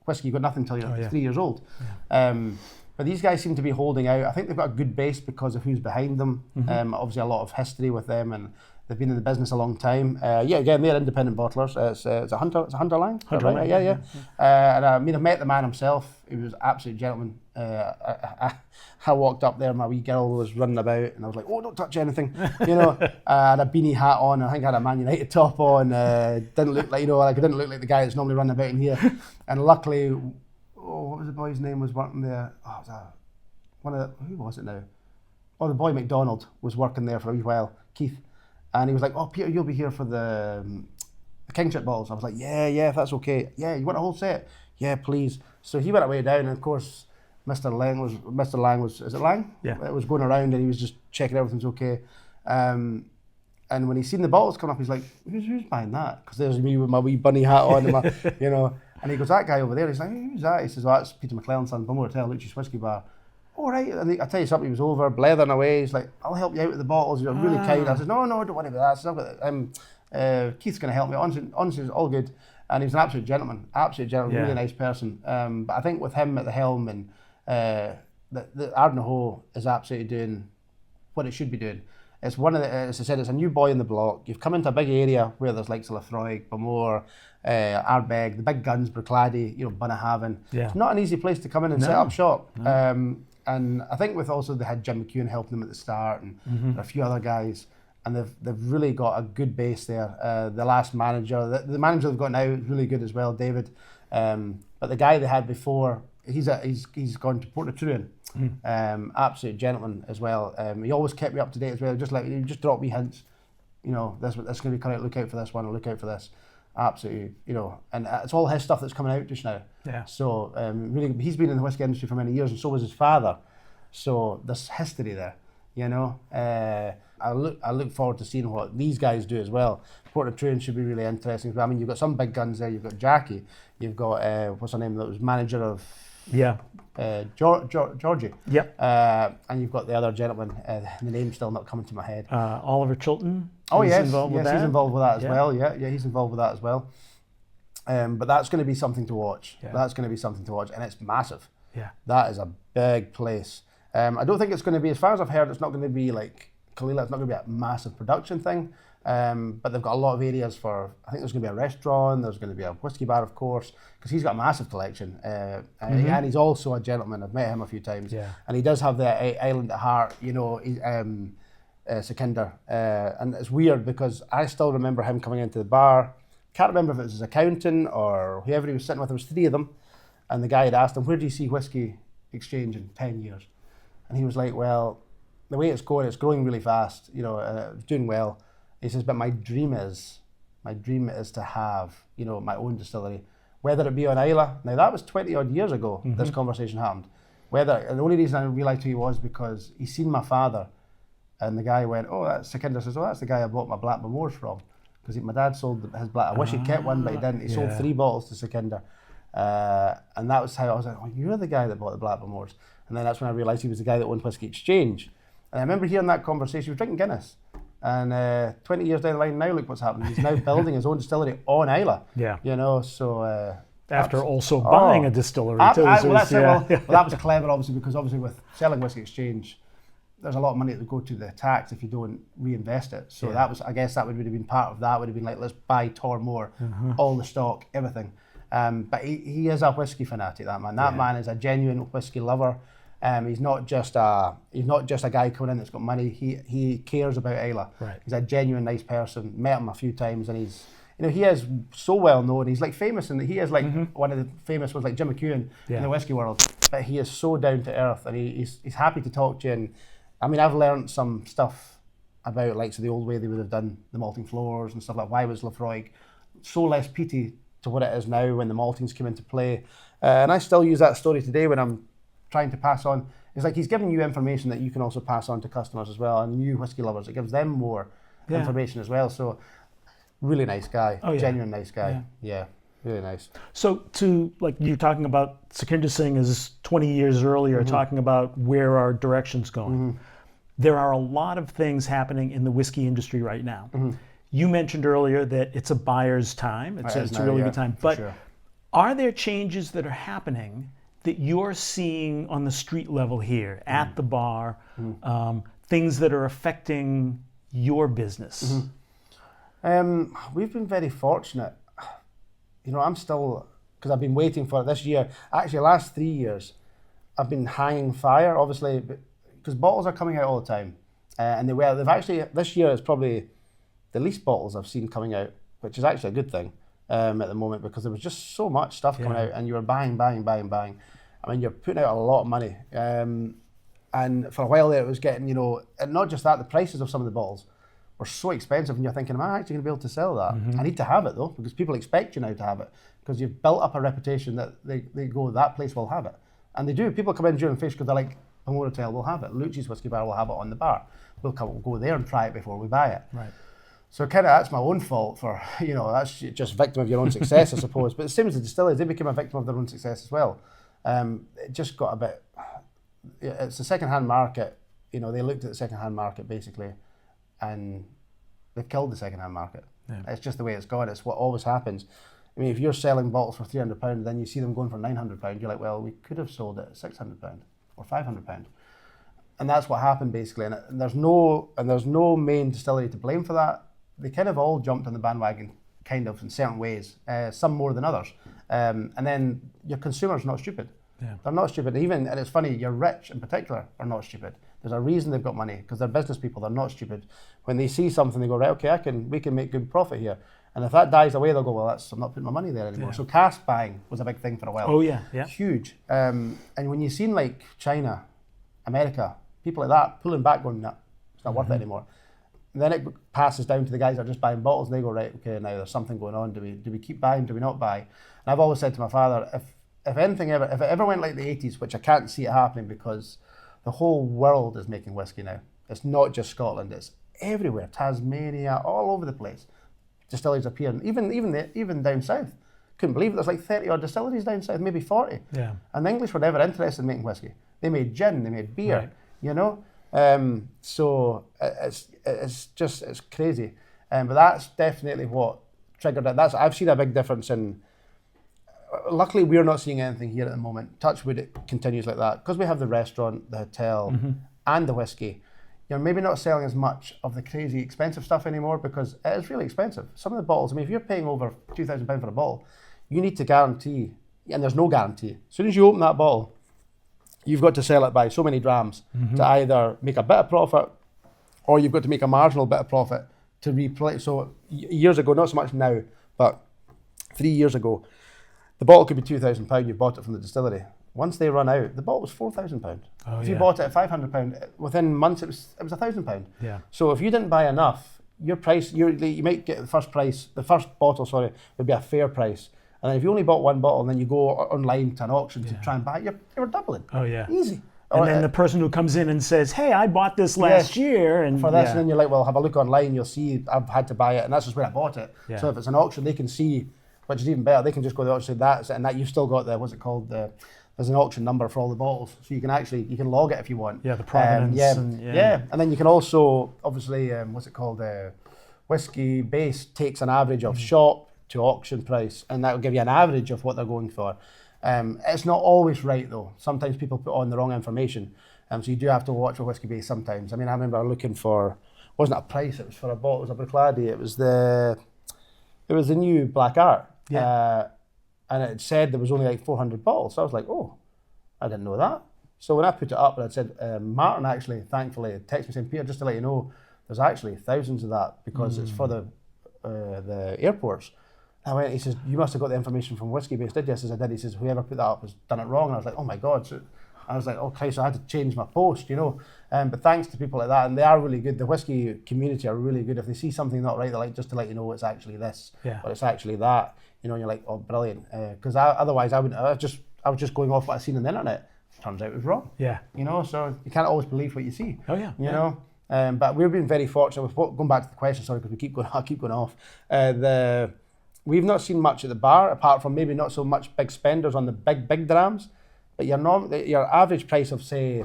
whiskey, you've got nothing until you're 3 years old. Yeah. But these guys seem to be holding out. I think they've got a good base because of who's behind them. Obviously a lot of history with them, and they've been in the business a long time. Again, they're independent bottlers. It's a Hunter Lang? Hunter Lang, yeah. And I've met the man himself. He was an absolute gentleman. I walked up there, my wee girl was running about, and I was like, oh, don't touch anything. I had a beanie hat on, I think I had a Man United top on. Didn't look like, I didn't look like the guy that's normally running about in here. And luckily, what was the boy's name was working there? Who was it now? The boy McDonald was working there for a wee while, Keith. And he was like, oh, Peter, you'll be here for the Kingship bottles. I was like, yeah, if that's okay. Yeah, you want a whole set? Yeah, please. So he went away down, and of course, Mr. Lang was, is it Lang? Yeah. It was going around, and he was just checking everything's okay. And when he seen the bottles come up, he's like, who's buying that? Because there's me with my wee bunny hat on, and my, and he goes, that guy over there. He's like, who's that? He says, well, that's Peter Maclellan's son, Bowmore Hotel, Lucci's Whiskey Bar. Oh, right. And I tell you something, he was over, blethering away. He's like, I'll help you out with the bottles. You're really kind. I said, no, don't worry about that. Keith's going to help me. Honestly, it's all good. And he was an absolute gentleman, really nice person. But I think with him at the helm, and the Ardnahoe is absolutely doing what it should be doing. It's as I said, it's a new boy in the block. You've come into a big area where there's like Lafroig, Bowmore, Ardbeg, the big guns, Bruichladdich, Bunnahabhain. Yeah. It's not an easy place to come in and set up shop. No. And I think with also they had Jim McEwen helping them at the start, and a few other guys, and they've really got a good base there. The last manager, the manager they've got now is really good as well, David. But the guy they had before, he's gone to Portriturin. Absolute gentleman as well. He always kept me up to date as well. He just dropped me hints. This going to be coming out. Look out for this one, or look out for this. Absolutely, and it's all his stuff that's coming out just now. Yeah. So really, he's been in the whiskey industry for many years, and so was his father. So there's history there. I look forward to seeing what these guys do as well. Portriturin should be really interesting. I mean, you've got some big guns there. You've got Jackie. You've got what's her name? That was manager of. Yeah. Georgie. Yep. And you've got the other gentleman. The name's still not coming to my head. Oliver Chilton. Oh yes, he's involved with that as well. Yeah, he's involved with that as well. But that's going to be something to watch. Yeah. That's going to be something to watch, and it's massive. Yeah. That is a big place. I don't think it's going to be, as far as I've heard, it's not going to be like Kalila. It's not going to be a massive production thing. But they've got a lot of areas for, I think there's going to be a restaurant, there's going to be a whiskey bar, of course, because he's got a massive collection. And he's also a gentleman. I've met him a few times. Yeah. And he does have the island at heart, you know, Sikander. And it's weird because I still remember him coming into the bar. Can't remember if it was his accountant or whoever he was sitting with. There was 3 of them. And the guy had asked him, where do you see Whiskey Exchange in 10 years? And he was like, well, the way it's going, it's growing really fast, you know, it's doing well. He says, but my dream is to have, you know, my own distillery, whether it be on Islay. Now that was 20 odd years ago, this conversation happened. And the only reason I realised who he was because he seen my father, and the guy went, oh, that's Sikander. Says, oh, that's the guy I bought my Black Bowmores from. Because my dad sold his Black, I wish he kept one, but he didn't. He sold 3 bottles to Sikander. And that was how I was like, oh, you're the guy that bought the Black Bowmores. And then that's when I realised he was the guy that owned Whisky Exchange. And I remember hearing that conversation, he was drinking Guinness. And 20 years down the line now, look what's happening. He's now building his own distillery on Islay. Yeah. You know, so... After also buying a distillery too. Well, that was clever, obviously, because obviously with selling Whisky Exchange, there's a lot of money that would go to the tax if you don't reinvest it. So that was, I guess that would have been part of that, would have been like, let's buy Tormore, all the stock, everything. But he is a whiskey fanatic, that man. That man is a genuine whiskey lover. He's not just a guy coming in that's got money. He cares about Islay. Right. He's a genuine nice person. Met him a few times, and he's, you know, he is so well known. He's like famous, and he is like one of the famous ones, like Jim McEwen in the whiskey world. But he is so down to earth, and he's happy to talk to you. And I mean, I've learned some stuff about like the old way they would have done the malting floors and stuff like why was Lafroig so less peaty to what it is now when the maltings came into play. And I still use that story today when I'm trying to pass on. It's like he's giving you information that you can also pass on to customers as well, and new whiskey lovers. It gives them more information as well. So really nice guy, genuine nice guy. Yeah, really nice. So to, like you're talking about, Sikander Singh is 20 years earlier talking about where our direction's going. There are a lot of things happening in the whiskey industry right now. You mentioned earlier that it's a buyer's time. It's a really good time. But are there changes that are happening that you're seeing on the street level here, at the bar, things that are affecting your business? We've been very fortunate. You know, I'm still, because I've been waiting for it this year. Actually, last 3 years, I've been hanging fire, obviously, because bottles are coming out all the time. And they've actually, this year is probably the least bottles I've seen coming out, which is actually a good thing at the moment, because there was just so much stuff coming out, and you were buying. I mean, you're putting out a lot of money. And for a while there, it was getting, you know, and not just that, the prices of some of the bottles were so expensive, and you're thinking, am I actually going to be able to sell that? I need to have it though, because people expect you now to have it, because you've built up a reputation that they go, that place will have it. And they do. People come in during fish because they're like, Bowmore Hotel will have it. Lucci's Whiskey Bar will have it on the bar. We'll go there and try it before we buy it. Right. So kind of that's my own fault for, you know, that's just victim of your own success, I suppose. But the same as the distillers, they became a victim of their own success as well. It just got a bit, it's the second-hand market, you know, they looked at the second-hand market basically, and they've killed the second-hand market. It's just the way it's gone. It's what always happens. I mean, if you're selling bottles for £300, then you see them going for £900, you're like, well, we could have sold it at £600 or £500. And that's what happened basically. And there's no main distillery to blame for that. They kind of all jumped on the bandwagon, kind of in certain ways, some more than others. And then your consumer's not stupid. They're not stupid. And it's funny, your rich in particular are not stupid. There's a reason they've got money, because they're business people. They're not stupid. When they see something, they go, right, okay, we can make good profit here. And if that dies away, they'll go, well, I'm not putting my money there anymore. So cask buying was a big thing for a while. Oh yeah. Huge. And when you've seen like China, America, people like that pulling back, going, no, it's not worth it anymore. And then it passes down to the guys that are just buying bottles, and they go, right, okay, now there's something going on. Do we keep buying? Do we not buy? And I've always said to my father, if it ever went like the 80s, which I can't see it happening, because the whole world is making whiskey now. It's not just Scotland, it's everywhere. Tasmania, all over the place. Distilleries appearing, even down south. Couldn't believe it. There's like 30 odd distilleries down south, maybe 40. And the English were never interested in making whiskey. They made gin, they made beer, you know? So it's crazy. But that's definitely what triggered it. I've seen a big difference in luckily we're not seeing anything here at the moment. Touch wood, it continues like that. Because we have the restaurant, the hotel, and the whiskey, you're maybe not selling as much of the crazy expensive stuff anymore because it is really expensive. Some of the bottles, I mean, if you're paying over £2,000 for a bottle, you need to guarantee, and there's no guarantee. As soon as you open that bottle, you've got to sell it by so many drams to either make a bit of profit or you've got to make a marginal bit of profit to replace. So years ago, not so much now, but 3 years ago, the bottle could be £2,000, you bought it from the distillery. Once they run out, the bottle was £4,000. If you bought it at £500, within months it was £1,000. Yeah. So if you didn't buy enough, your price, you might get the first bottle, would be a fair price. And then if you only bought one bottle and then you go online to an auction to try and buy it, you were doubling. Oh yeah. Easy. And then the person who comes in and says, "Hey, I bought this last year," and for this, and then you're like, "Well, have a look online. You'll see I've had to buy it, and that's just where I bought it." Yeah. So if it's an auction, they can see, which is even better. They can just go to the auction, and say that's it, and that you've still got the what's it called? There's an auction number for all the bottles, so you can log it if you want. Yeah, the provenance. And then you can also obviously whiskey base takes an average of shop to auction price, and that will give you an average of what they're going for. It's not always right though. Sometimes people put on the wrong information, so you do have to watch for whiskey base sometimes. I mean, I remember looking for, wasn't a price, it was for a bottle, it was a Bruichladdich, it was the new Black Art, and it said there was only like 400 bottles. So I was like, oh, I didn't know that. So when I put it up, and I said, Martin actually, thankfully, texted me saying, Peter, just to let you know, there's actually thousands of that because it's for the airports. He says, you must have got the information from Whiskey Base, did you? I says, I did. He says, whoever put that up has done it wrong. And I was like, oh my God. So I was like, okay, so I had to change my post, But thanks to people like that, and they are really good. The whiskey community are really good. If they see something not right, they're like, just to let you know it's actually this, or it's actually that, and you're like, oh, brilliant. Because otherwise I was just going off what I'd seen on the internet. Turns out it was wrong. Yeah. So you can't always believe what you see. Oh yeah. You know? But we've been very fortunate. Going back to the question, sorry, because we keep going off. We've not seen much at the bar, apart from maybe not so much big spenders on the big drams. But your average price of, say,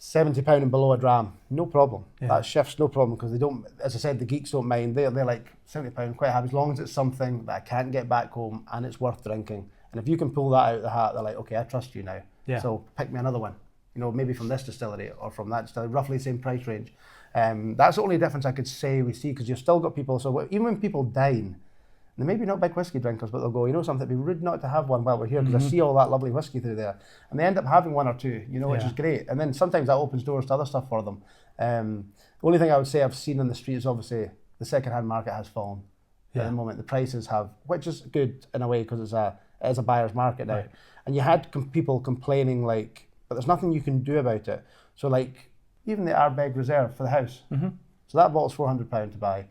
£70 and below a dram, no problem. Yeah. That shifts, no problem, because they don't, as I said, the geeks don't mind. They're like, £70, quite happy, as long as it's something that I can't get back home and it's worth drinking. And if you can pull that out of the hat, they're like, okay, I trust you now. Yeah. So pick me another one. Maybe from this distillery or from that distillery, roughly the same price range. That's the only difference I could say we see, because you've still got people, so even when people dine, they're maybe not big whiskey drinkers, but they'll go, something, it'd be rude not to have one while we're here, because I see all that lovely whiskey through there. And they end up having one or two, which is great. And then sometimes that opens doors to other stuff for them. The only thing I would say I've seen on the street is obviously the second-hand market has fallen at the moment. The prices have, which is good in a way, because it is a buyer's market now. Right. And you had people complaining, like, but there's nothing you can do about it. So, like, even the Ardbeg Reserve for the house. So that bottle's £400 to buy.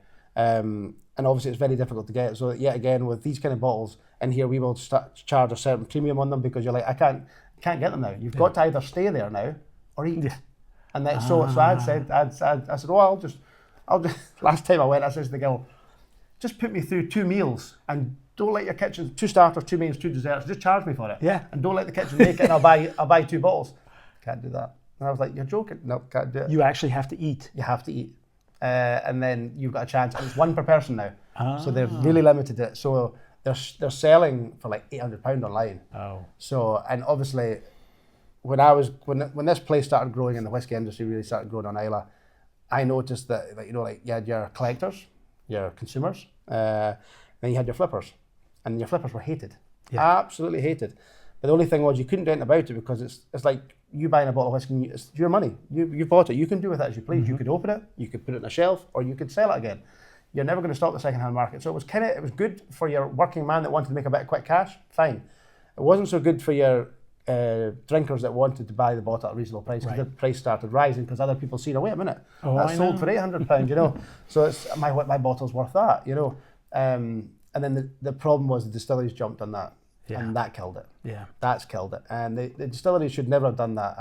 And obviously it's very difficult to get. So yet again, with these kind of bottles in here, we will charge a certain premium on them, because you're like, I can't get them now. You've got to either stay there now or eat. Yeah. And then, so I said, oh, I'll just, last time I went, I said to the girl, just put me through 2 meals and don't let your kitchen, 2 starters, 2 mains, 2 desserts, just charge me for it. Yeah. And don't let the kitchen make it, and I'll buy 2 bottles. Can't do that. And I was like, you're joking? No, can't do it. You actually have to eat. You have to eat. And then you've got a chance, and it's 1 per person now. So they've really limited it. So they're selling for like £800 online. Oh. So, and obviously, when this place started growing and the whiskey industry really started growing on Islay, I noticed that you had your collectors, your consumers, then you had your flippers, and your flippers were hated, absolutely hated. But the only thing was you couldn't do anything about it, because it's like you buying a bottle of whiskey, it's your money. You bought it. You can do with it as you please. You could open it, you could put it on a shelf, or you could sell it again. You're never going to stop the second-hand market. So it was good for your working man that wanted to make a bit of quick cash. Fine. It wasn't so good for your drinkers that wanted to buy the bottle at a reasonable price, because the price started rising because other people seen, wait a minute, that's sold for £800, So it's my bottle's worth that, And then the problem was the distilleries jumped on that. Yeah. And that killed it. Yeah, that's killed it. And the distilleries should never have done that.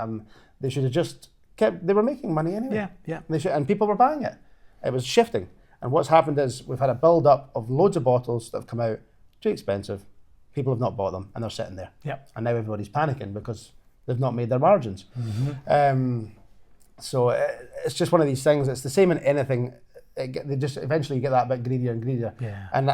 They should have just kept. They were making money anyway. Yeah. And people were buying it. It was shifting. And what's happened is we've had a build up of loads of bottles that have come out too expensive. People have not bought them, and they're sitting there. Yeah. And now everybody's panicking because they've not made their margins. So it's just one of these things. It's the same in anything. They just eventually get that bit greedier and greedier. Yeah. And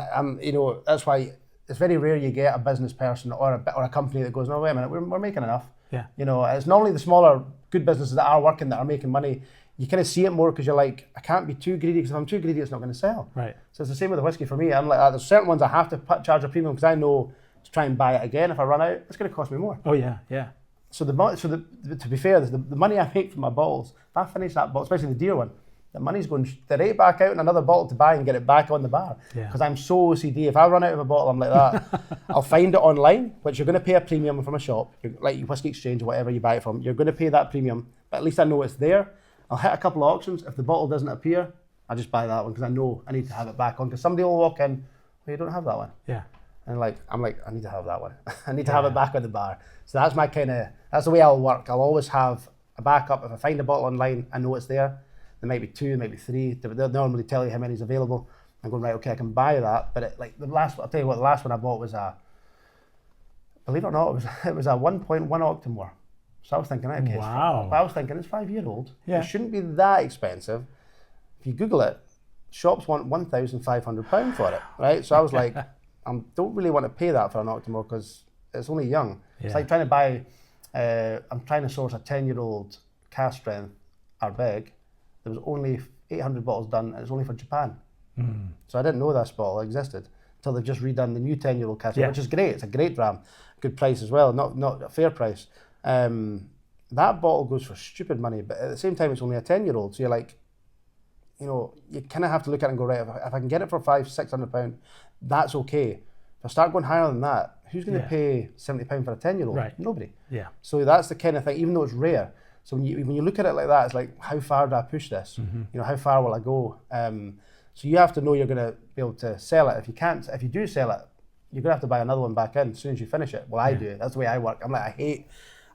that's why it's very rare you get a business person or a company that goes, no, wait a minute, we're making enough. Yeah. You know, it's normally the smaller good businesses that are working that are making money. You kind of see it more because you're like, I can't be too greedy, because if I'm too greedy, it's not going to sell. Right. So it's the same with the whiskey for me. I'm like, there's certain ones I have to charge a premium because I know to try and buy it again, if I run out, it's going to cost me more. Oh yeah, yeah. So to be fair, the money I make from my bottles, if I finish that bottle, especially the deer one, the money's going right back out in another bottle to buy and get it back on the bar. Because I'm so OCD. If I run out of a bottle, I'm like that. I'll find it online, which you're going to pay a premium from a shop, like Whisky Exchange or whatever you buy it from. You're going to pay that premium, but at least I know it's there. I'll hit a couple of auctions. If the bottle doesn't appear, I just buy that one because I know I need to have it back on. Because somebody will walk in, well, you don't have that one. Yeah. And I'm like, I need to have that one. I need to have it back on the bar. So that's that's the way I'll work. I'll always have a backup. If I find a bottle online, I know it's there. There might be 2, maybe 3. They'll normally tell you how many's available. I'm going, right, okay, I can buy that. But I'll tell you what, the last one I bought was believe it or not, it was a 1.1 Octomore. So I was thinking, okay, wow. I was thinking it's 5-year-old. Yeah. It shouldn't be that expensive. If you Google it, shops want £1,500 for it, right? So I was like, I don't really want to pay that for an Octomore because it's only young. Yeah. It's like trying to buy, I'm trying to source a 10-year-old cast strength Ardbeg. There was only 800 bottles done, and it's only for Japan. So I didn't know this bottle existed until they've just redone the new 10-year-old cast, which is great. It's a great dram, good price as well, not a fair price. That bottle goes for stupid money, but at the same time, it's only a 10-year-old. So you're like, you know, you kind of have to look at it and go, right, if I can get it for £500-600, that's okay. If I start going higher than that, who's going to pay £70 for a 10-year-old? Right. Nobody. Yeah. So that's the kind of thing, even though it's rare. So when you look at it like that, it's like, how far do I push this? You know, how far will I go? So you have to know you're going to be able to sell it. If you do sell it, you're going to have to buy another one back in as soon as you finish it. Well, I do. That's the way I work. I'm like,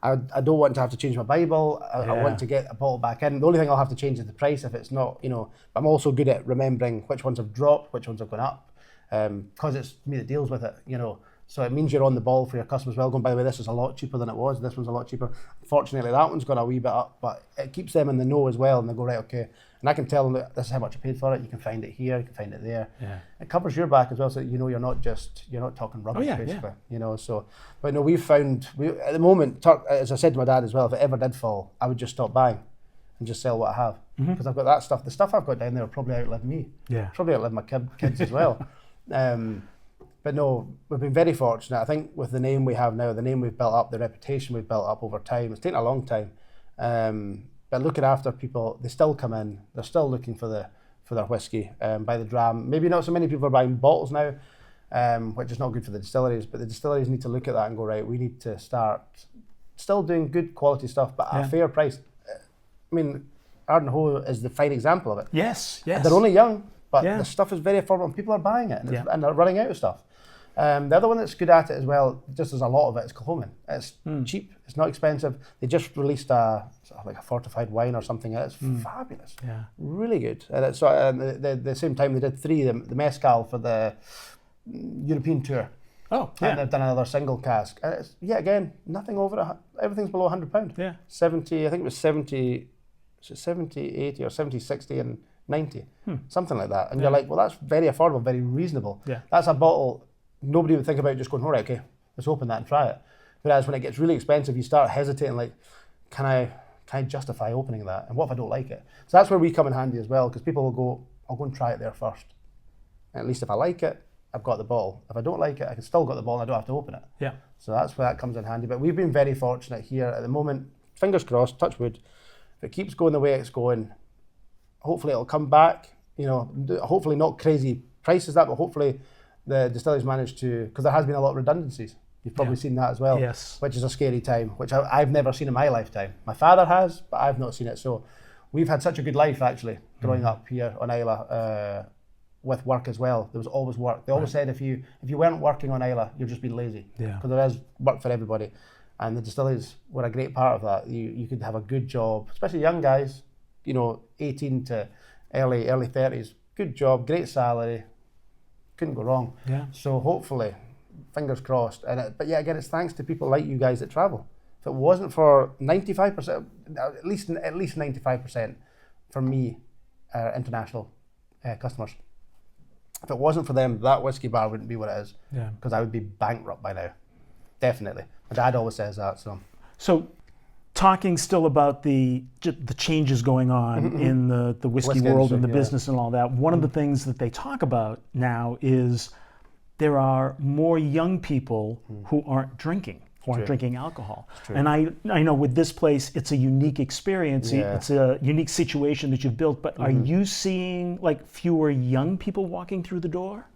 I don't want to have to change my Bible. I want to get a bottle back in. The only thing I'll have to change is the price if it's not, you know. I'm also good at remembering which ones have dropped, which ones have gone up, because it's me that deals with it, you know. So it means you're on the ball for your customers as well, going, by the way, this is a lot cheaper than it was. This one's a lot cheaper. Fortunately, that one's gone a wee bit up, but it keeps them in the know as well, and they go, right, okay. And I can tell them that this is how much I paid for it. You can find it here, you can find it there. Yeah. It covers your back as well, so you know you're not talking rubbish, basically. You know, so, but no, we've found, at the moment, as I said to my dad as well, if it ever did fall, I would just stop buying and just sell what I have. Because I've got that stuff. The stuff I've got down there will probably outlive me. Yeah. Probably outlive my kids as well. But no, we've been very fortunate. I think with the name we have now, the name we've built up, the reputation we've built up over time, it's taken a long time. But looking after people, they still come in. They're still looking for their whiskey by the dram. Maybe not so many people are buying bottles now, which is not good for the distilleries. But the distilleries need to look at that and go, right, we need to start still doing good quality stuff, but at a fair price. I mean, Who is the fine example of it. Yes. They're only young, but the stuff is very affordable and people are buying it and they're running out of stuff. The other one that's good at it as well, just there's a lot of it, is Kilchoman. It's cheap, it's not expensive. They just released a fortified wine or something, and it's fabulous. Yeah. Really good. And it's the same time they did the Mezcal for the European tour. Oh, yeah. And they've done another single cask. And it's, again, nothing over it. Everything's below £100. Yeah. 70, I think it was 70, 80 or 70, 60 and 90. Something like that. And you're like, well, that's very affordable, very reasonable. Yeah. That's a bottle nobody would think about just going, all right, okay, let's open that and try it. Whereas when it gets really expensive, you start hesitating, like, can I justify opening that? And what if I don't like it? So that's where we come in handy as well, because people will go, I'll go and try it there first. And at least if I like it, I've got the bottle. If I don't like it, I can still got the bottle and I don't have to open it. Yeah. So that's where that comes in handy. But we've been very fortunate here at the moment, fingers crossed, touch wood, if it keeps going the way it's going, hopefully it'll come back, hopefully not crazy prices that, but hopefully the distilleries managed to, because there has been a lot of redundancies. You've probably seen that as well, which is a scary time, which I've never seen in my lifetime. My father has, but I've not seen it. So we've had such a good life, actually, growing up here on Islay, with work as well. There was always work. They always said if you weren't working on Islay, you're just being lazy. Because there is work for everybody. And the distilleries were a great part of that. You could have a good job, especially young guys, 18 to early 30s. Good job, great salary. Couldn't go wrong. Yeah. So hopefully, fingers crossed. But again, it's thanks to people like you guys that travel. If it wasn't for 95%, at least 95% for me, international customers. If it wasn't for them, that whiskey bar wouldn't be what it is. Yeah. Because I would be bankrupt by now. Definitely. My dad always says that. So talking still about the changes going on in the whiskey world and the business and all that, one of the things that they talk about now is there are more young people who aren't drinking. Who aren't drinking alcohol. And I know with this place, it's a unique experience. Yeah. It's a unique situation that you've built, but are you seeing like fewer young people walking through the door?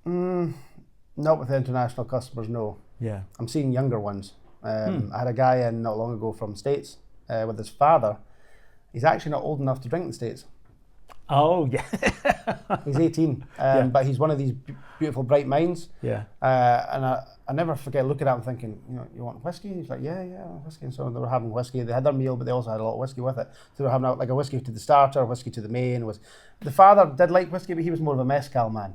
Not with international customers, no. Yeah. I'm seeing younger ones. I had a guy in not long ago from States with his father. He's actually not old enough to drink in the States. Oh, yeah. He's 18, but he's one of these beautiful, bright minds. Yeah. And I never forget looking at him thinking, you want whiskey? He's like, yeah, whiskey. And so they were having whiskey. They had their meal, but they also had a lot of whiskey with it. So they were having like a whiskey to the starter, a whiskey to the main. The father did like whiskey, but he was more of a mezcal man.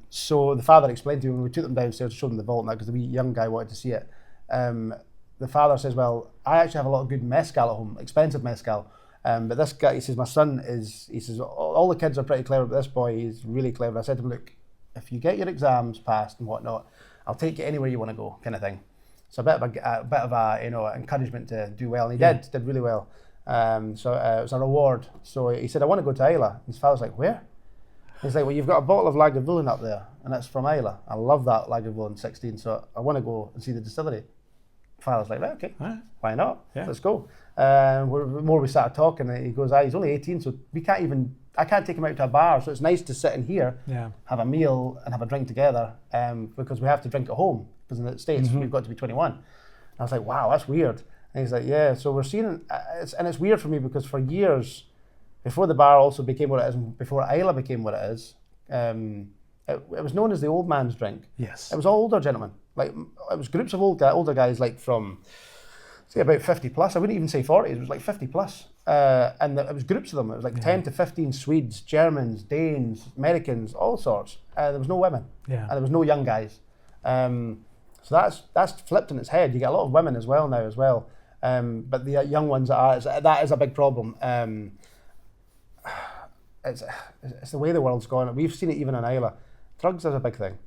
So the father explained to him, when we took them downstairs to show them the vault now, because the wee young guy wanted to see it. The father says, well, I actually have a lot of good mezcal at home, expensive mezcal. But this guy, he says, my son he says, all the kids are pretty clever, but this boy, he's really clever. I said to him, look, if you get your exams passed and whatnot, I'll take you anywhere you want to go, kind of thing. So a bit of a encouragement to do well, and he did really well. So it was a reward. So he said, I want to go to Islay. His father's like, where? He's like, well, you've got a bottle of Lagavulin up there, and it's from Islay. I love that Lagavulin 16, so I want to go and see the distillery. Father's like, right, okay, why not? Yeah. Let's go. The more we started talking, he goes, he's only 18, so I can't take him out to a bar, so it's nice to sit in here, have a meal and have a drink together, because we have to drink at home, because in the States we've got to be 21. And I was like, wow, that's weird. And he's like, yeah, so we're seeing, and it's weird for me because for years, before the bar also became what it is, and before Islay became what it is, it was known as the old man's drink. Yes. It was all older gentlemen. Like, it was groups of older guys, like from, say, about 50 plus. I wouldn't even say 40, it was like 50 plus. And it was groups of them. It was like 10 to 15 Swedes, Germans, Danes, Americans, all sorts. There was no women. Yeah. And there was no young guys. So that's flipped on its head. You get a lot of women as well now as well. But the young ones that is a big problem. It's the way the world's gone. We've seen it even in Islay. Drugs is a big thing.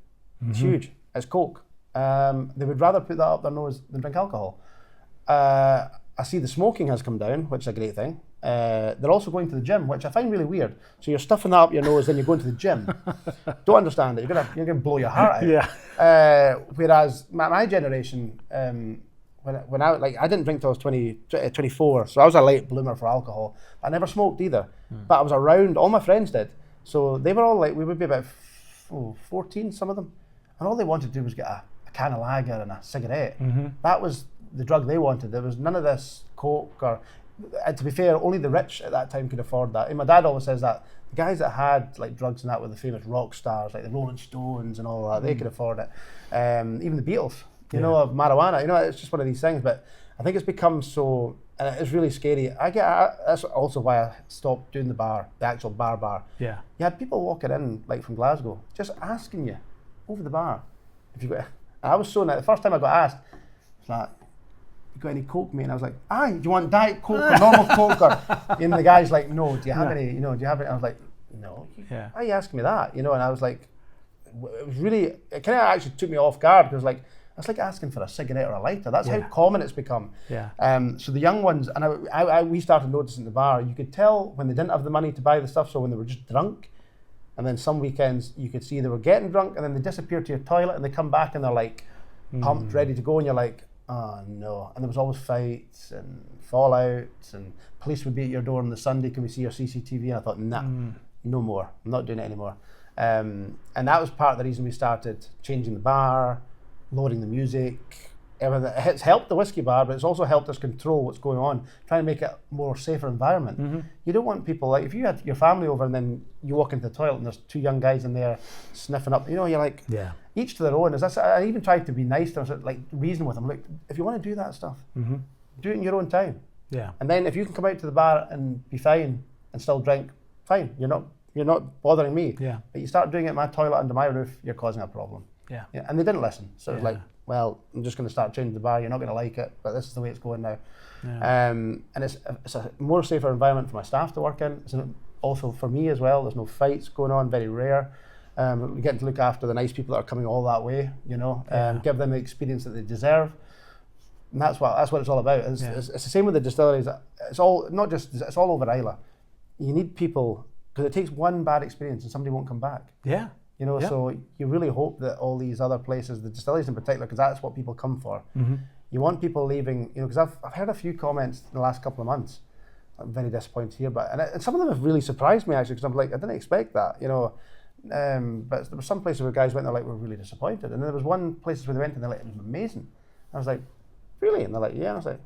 It's huge. It's coke. They would rather put that up their nose than drink alcohol. I see the smoking has come down, which is a great thing. They're also going to the gym, which I find really weird. So you're stuffing that up your nose, then you're going to the gym. Don't understand it. You're gonna blow your heart out. Yeah. Whereas my generation, when I didn't drink till I was 24, so I was a late bloomer for alcohol. I never smoked either, but I was around. All my friends did, so they were all like, we would be about 14, some of them, and all they wanted to do was get a can of lager and a cigarette. That was the drug they wanted. There was none of this coke or. To be fair, only the rich at that time could afford that. And my dad always says that the guys that had like drugs and that were the famous rock stars, like the Rolling Stones and all that, they could afford it. Even the Beatles, you know, of marijuana. You know, it's just one of these things. But I think it's become so, and it's really scary. That's also why I stopped doing the actual bar. Yeah. You had people walking in, like from Glasgow, just asking you over the bar if you got. I was so the first time I got asked, it's like, you got any coke, mate? And I was like, do you want diet coke or normal coke? And the guy's like, no, do you have any, do you have it? I was like, no, why are you asking me that? And I was like, it was really, it kind of actually took me off guard because it's like asking for a cigarette or a lighter. That's how common it's become. Yeah. So the young ones, and we started noticing at the bar, you could tell when they didn't have the money to buy the stuff, so when they were just drunk, and then some weekends you could see they were getting drunk and then they disappear to your toilet and they come back and they're like pumped, ready to go, and you're like, oh no. And there was always fights and fallouts, and police would be at your door on the Sunday, can we see your CCTV? And I thought, nah, no more, I'm not doing it anymore. And that was part of the reason we started changing the bar, lowering the music, everything. It's helped the whiskey bar, but it's also helped us control what's going on, trying to make it a more safer environment. You don't want people, like if you had your family over and then you walk into the toilet and there's two young guys in there sniffing up, you're like, each to their own. I even tried to be nice to them, like reason with them. Look, if you want to do that stuff, do it in your own time. Yeah. And then if you can come out to the bar and be fine and still drink, fine. You're not bothering me. Yeah. But you start doing it in my toilet under my roof, you're causing a problem. Yeah. And they didn't listen. So it was like, well, I'm just going to start changing the bar. You're not going to like it, but this is the way it's going now. Yeah. And it's a more safer environment for my staff to work in. It's also for me as well. There's no fights going on, very rare. We're getting to look after the nice people that are coming all that way, give them the experience that they deserve. And that's what it's all about. It's the same with the distilleries. It's all over Islay. You need people, because it takes one bad experience and somebody won't come back. Yeah. So you really hope that all these other places, the distilleries in particular, because that's what people come for. Mm-hmm. You want people leaving, because I've heard a few comments in the last couple of months. I'm very disappointed here, and some of them have really surprised me actually, because I'm like, I didn't expect that, but there were some places where guys went there like, we're really disappointed, and there was one place where they went and they're like, it was amazing. I was like, really? And they're like, yeah. And I was like,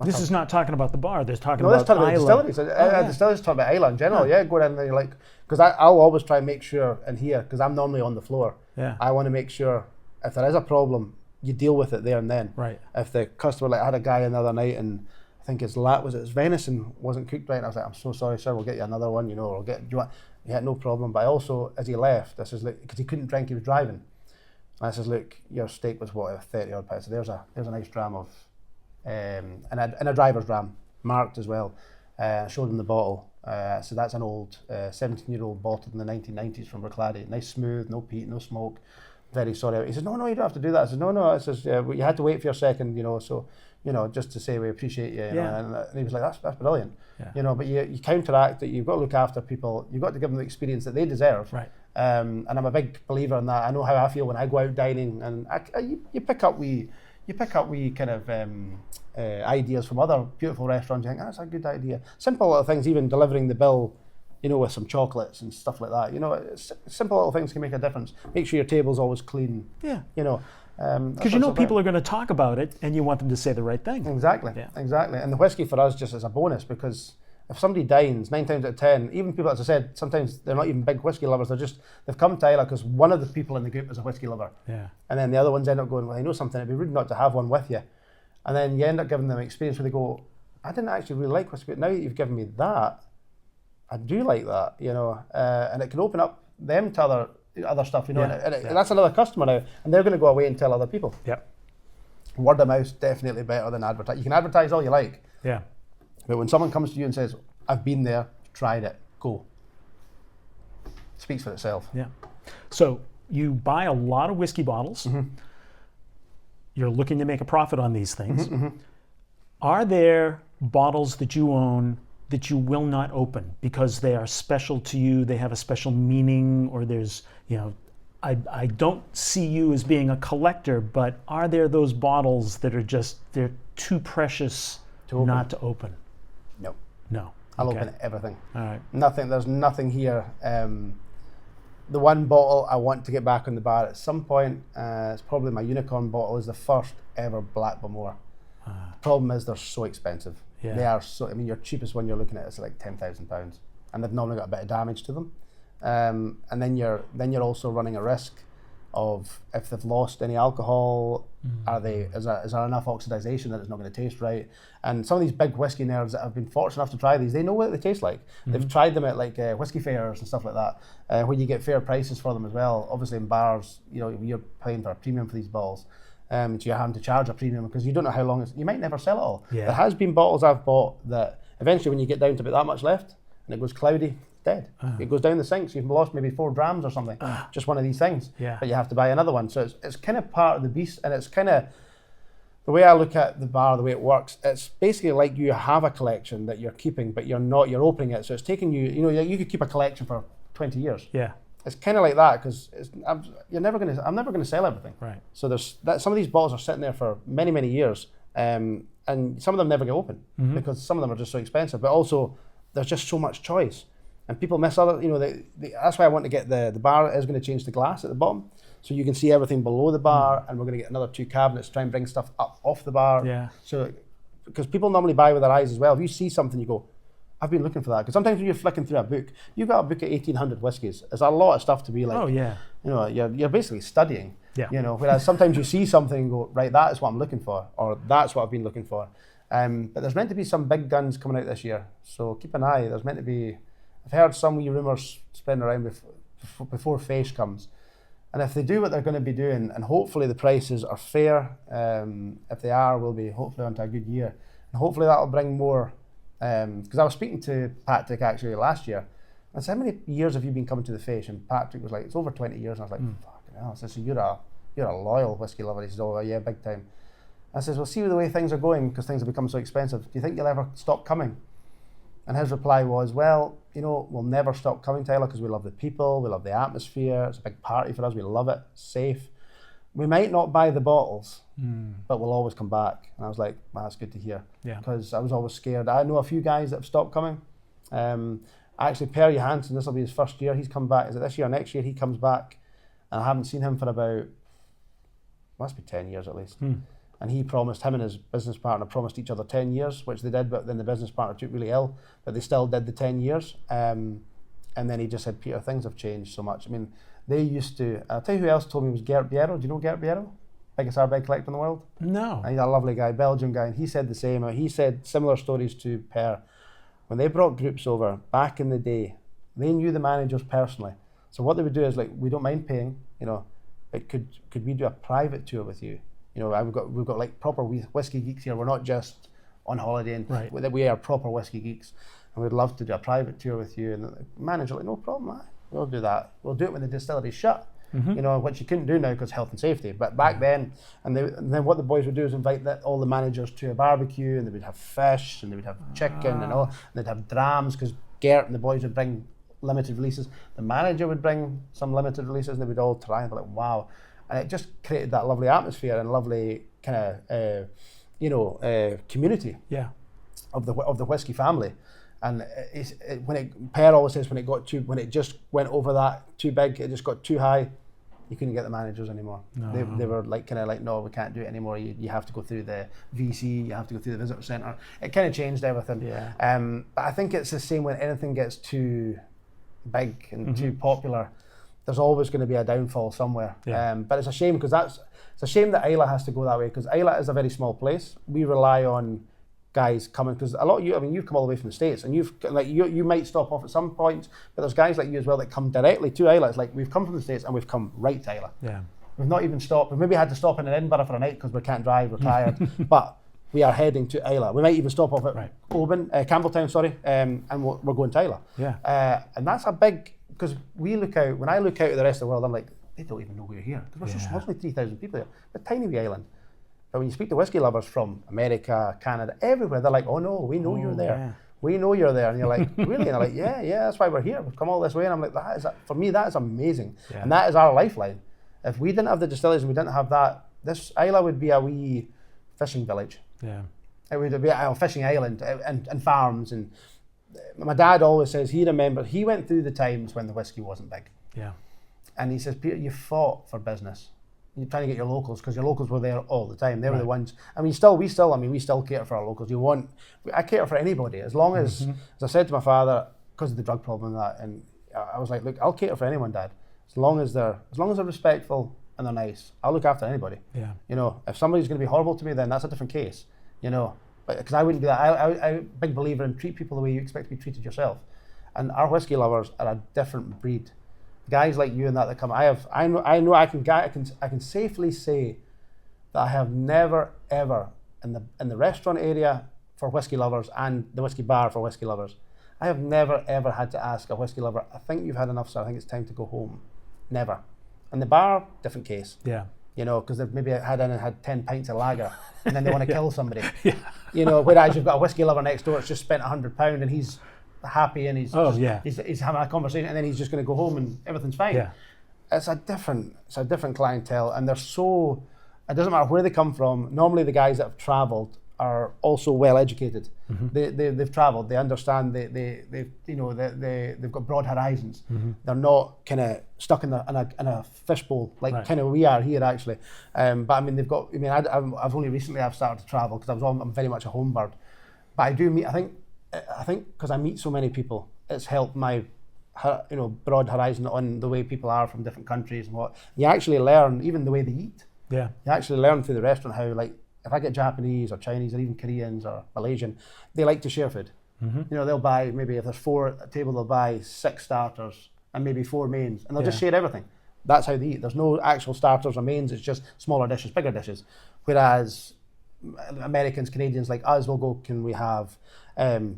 this is not talking about the bar. They're talking no, about that's talking about distilleries. Distilleries talking about Islay in general. Yeah, go down there, like, because I'll always try and make sure in here, because I'm normally on the floor. Yeah. I want to make sure if there is a problem, you deal with it there and then. Right. If the customer, like I had a guy the other night, and I think his venison wasn't cooked right, and I was like, I'm so sorry, sir. We'll get you another one. Or do you want? Yeah, no problem. But I also, as he left, I says, look, because he couldn't drink, he was driving. And I says, look, your steak was what, 30 odd pounds. So there's a nice dram of. And a driver's dram, marked as well. I showed him the bottle. So that's an old 17-year-old bottle in the 1990s from Maclellan. Nice, smooth, no peat, no smoke. Very sorry. He says, no, you don't have to do that. I said, no. I says, well, you had to wait for your second, so, just to say we appreciate you. And he was like, that's brilliant. Yeah. But you counteract it. You've got to look after people. You've got to give them the experience that they deserve. Right. And I'm a big believer in that. I know how I feel when I go out dining, and you pick up wee kind of ideas from other beautiful restaurants. You think, that's a good idea. Simple little things, even delivering the bill, with some chocolates and stuff like that. Simple little things can make a difference. Make sure your table's always clean. Yeah. Because people are going to talk about it, and you want them to say the right thing. Exactly. Yeah. Exactly. And the whiskey for us just is a bonus, because if somebody dines 9 times out of 10, even people, as I said, sometimes they're not even big whiskey lovers. They've come to Islay because one of the people in the group is a whiskey lover. Yeah. And then the other ones end up going, well, I know something. It'd be rude not to have one with you. And then you end up giving them an experience where they go, I didn't actually really like whiskey, but now that you've given me that, I do like that, and it can open up them to other stuff, and that's another customer now, and they're going to go away and tell other people. Yep. Word of mouth definitely better than advertise. You can advertise all you like. Yeah. But when someone comes to you and says, I've been there, tried it, go. It speaks for itself. Yeah. So you buy a lot of whiskey bottles. Mm-hmm. You're looking to make a profit on these things. Mm-hmm. Are there bottles that you own that you will not open because they are special to you, they have a special meaning, or there's, I don't see you as being a collector, but are there those bottles that are they're too precious not to open? No. I'll open everything. All right. There's nothing here. The one bottle I want to get back on the bar at some point, it's probably my unicorn bottle, is the first ever Black Bowmore. The problem is they're so expensive. Yeah. They are so, your cheapest one you're looking at is like £10,000, and they've normally got a bit of damage to them. And then you're also running a risk of, if they've lost any alcohol, is there enough oxidization that it's not going to taste right? And some of these big whiskey nerds that have been fortunate enough to try these, they know what they taste like. Mm-hmm. They've tried them at like whiskey fairs and stuff like that, where you get fair prices for them as well. Obviously in bars, you're paying for a premium for these bottles. So you're having to charge a premium because you don't know how long you might never sell it all. Yeah. There has been bottles I've bought that eventually, when you get down to about that much left and it goes cloudy, dead. It goes down the sink, so you've lost maybe 4 grams or something. Just one of these things. Yeah. But you have to buy another one. So it's kind of part of the beast, and it's kind of the way I look at the bar, the way it works. It's basically like you have a collection that you're keeping, but you're opening it. So it's taking you, you could keep a collection for 20 years. Yeah. It's kind of like that, because I'm never going to sell everything. Right. So some of these bottles are sitting there for many, many years, and some of them never get open because some of them are just so expensive. But also, there's just so much choice, and people miss other. That's why I want to get the bar is going to change to glass at the bottom, so you can see everything below the bar, and we're going to get another 2 cabinets to try and bring stuff up off the bar. Yeah. So, because people normally buy with their eyes as well. If you see something, you go, I've been looking for that. Because sometimes when you're flicking through a book, you've got a book of 1,800 whiskies. There's a lot of stuff to be like. Oh yeah. You're basically studying. Yeah. Whereas sometimes you see something and go, right, that is what I'm looking for, or that's what I've been looking for. But there's meant to be some big guns coming out this year, so keep an eye. There's meant to be. I've heard some wee rumours spreading around before Feis comes, and if they do what they're going to be doing, and hopefully the prices are fair. If they are, we'll be hopefully onto a good year, and hopefully that'll bring more. Because I was speaking to Patrick actually last year, I said, how many years have you been coming to the Fish? And Patrick was like, it's over 20 years. And I was like, fucking hell. I said, so you're a loyal whiskey lover. He said, oh yeah, big time. I said, well, see the way things are going, because things have become so expensive. Do you think you'll ever stop coming? And his reply was, well, you know, we'll never stop coming to Islay because we love the people, we love the atmosphere. It's a big party for us. We love it. It's safe. We might not buy the bottles, but we'll always come back. And I was like, well, that's good to hear. Yeah. Because I was always scared. I know a few guys that have stopped coming. Actually, Per Johansson, this will be his first year. He's come back. Is it this year or next year? He comes back. And I haven't seen him for about, must be 10 years at least. And he promised, him and his business partner promised each other 10 years, which they did, but then the business partner took really ill, but they still did the 10 years. And then he just said, Peter, things have changed so much. I mean, they used to, I'll tell you who else told me was Gert Biero. Do you know Gert Biero? Biggest airbag collector in the world? No. And he's a lovely guy, Belgian guy, and he said the same. He said similar stories to Per. When they brought groups over, back in the day, they knew the managers personally. So what they would do is like, we don't mind paying, you know, but could we do a private tour with you? You know, we've got like proper whiskey geeks here. We're not just on holiday, and right. We are proper whiskey geeks, and we'd love to do a private tour with you. And the manager like, no problem, we'll do that. We'll do it when the distillery's shut. You know, which you couldn't do now because health and safety. But back then, and then what the boys would do is invite all the managers to a barbecue, and they would have fish, and they would have chicken, and all. And they'd have drams because Gert and the boys would bring limited releases. The manager would bring some limited releases, and they would all try and be like, wow. And it just created that lovely atmosphere and lovely kind of, community of the whiskey family. And Per always says when it just went over that too big, it just got too high, you couldn't get the managers anymore. No. They were like no, we can't do it anymore. You have to go through the VC, you have to go through the visitor centre. It kind of changed everything. Yeah. But I think it's the same when anything gets too big and too popular. There's always going to be a downfall somewhere. Yeah. But it's a shame because it's a shame that Islay has to go that way, because Islay is a very small place. We rely on guys coming, because a lot of you, I mean, you've come all the way from the States, and you might stop off at some point, but there's guys like you as well that come directly to Islay. It's like we've come from the States and we've come right to Islay. Yeah. We've not even stopped. We maybe had to stop in Edinburgh for a night because we can't drive, we're tired, but we are heading to Islay. We might even stop off at Campbelltown, and we're going to Islay. Yeah. And that's a big, because when I look out at the rest of the world, I'm like, they don't even know we're here, because we're so small. There's only 3,000 people here. We're a tiny wee island. But when you speak to whiskey lovers from America, Canada, everywhere, they're like, oh no, we know you're there. Yeah. We know you're there. And you're like, really? And they're like, yeah, that's why we're here. We've come all this way. And I'm like, for me, that is amazing. Yeah. And that is our lifeline. If we didn't have the distilleries and we didn't have that, this Islay would be a wee fishing village. Yeah. It would be a fishing island and farms. And my dad always says he went through the times when the whiskey wasn't big. Yeah. And he says, Peter, you fought for business. You're trying to get your locals, because your locals were there all the time. They were the ones. I mean, we still cater for our locals. I cater for anybody, as long as I said to my father, because of the drug problem and that, and I was like, look, I'll cater for anyone, Dad, as long as they're respectful and they're nice. I'll look after anybody. Yeah. You know, if somebody's going to be horrible to me, then that's a different case. You know, but because I wouldn't do that. I'm a big believer in treat people the way you expect to be treated yourself, and our whiskey lovers are a different breed. Guys like you and that come, I can safely say that I have never ever in the restaurant area for whiskey lovers and the whiskey bar for whiskey lovers, I have never ever had to ask a whiskey lover, I think you've had enough, sir, I think it's time to go home. Never. In the bar, different case. Yeah. You know, because they've maybe had 10 pints of lager and then they want to kill somebody. Yeah. You know, whereas you've got a whiskey lover next door that's just spent £100 and he's happy and he's having a conversation, and then he's just going to go home and everything's fine. Yeah. It's a different clientele, and it doesn't matter where they come from. Normally the guys that have travelled are also well educated. They've travelled, they understand, they've got broad horizons. They're not kind of stuck in a fishbowl like kind of we are here actually. But I mean I've only recently started to travel because I'm very much a home bird. But I do meet, I think because I meet so many people, it's helped my broad horizon on the way people are from different countries and what. You actually learn even the way they eat. Yeah. You actually learn through the restaurant how, like, if I get Japanese or Chinese or even Koreans or Malaysian, they like to share food. You know, they'll buy, maybe if there's 4 at a table, they'll buy 6 starters and maybe 4 mains, and they'll just share everything. That's how they eat. There's no actual starters or mains, it's just smaller dishes, bigger dishes. Whereas Americans, Canadians like us will go, can we have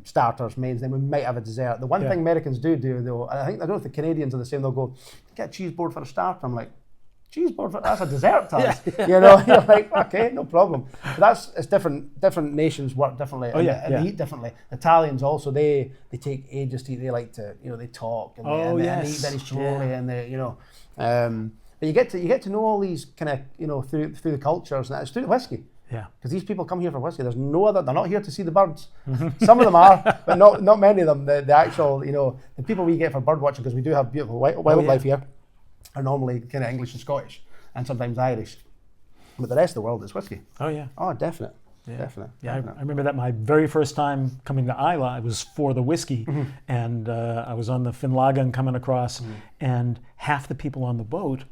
starters, mains, then we might have a dessert. The one thing Americans do though, I don't know if the Canadians are the same, they'll go, get a cheese board for a starter. I'm like, cheese board, that's a dessert to us. You know, you're like, okay, no problem. But it's different. Different nations work differently, and they eat differently. Italians also, they take ages to eat. They like to, they talk and they eat very slowly, and they, but you get to know all these kind of, through the cultures, and it's through the whiskey. Yeah. Because these people come here for whiskey. There's no other. They're not here to see the birds. Some of them are, but not many of them. The actual, the people we get for bird watching, because we do have beautiful wildlife here, are normally kind of English and Scottish, and sometimes Irish. But the rest of the world is whiskey. Oh yeah. Oh, definite. Yeah. Definite. Yeah, I remember that my very first time coming to Islay, I was for the whiskey, and I was on the Finlagan coming across, and half the people on the boat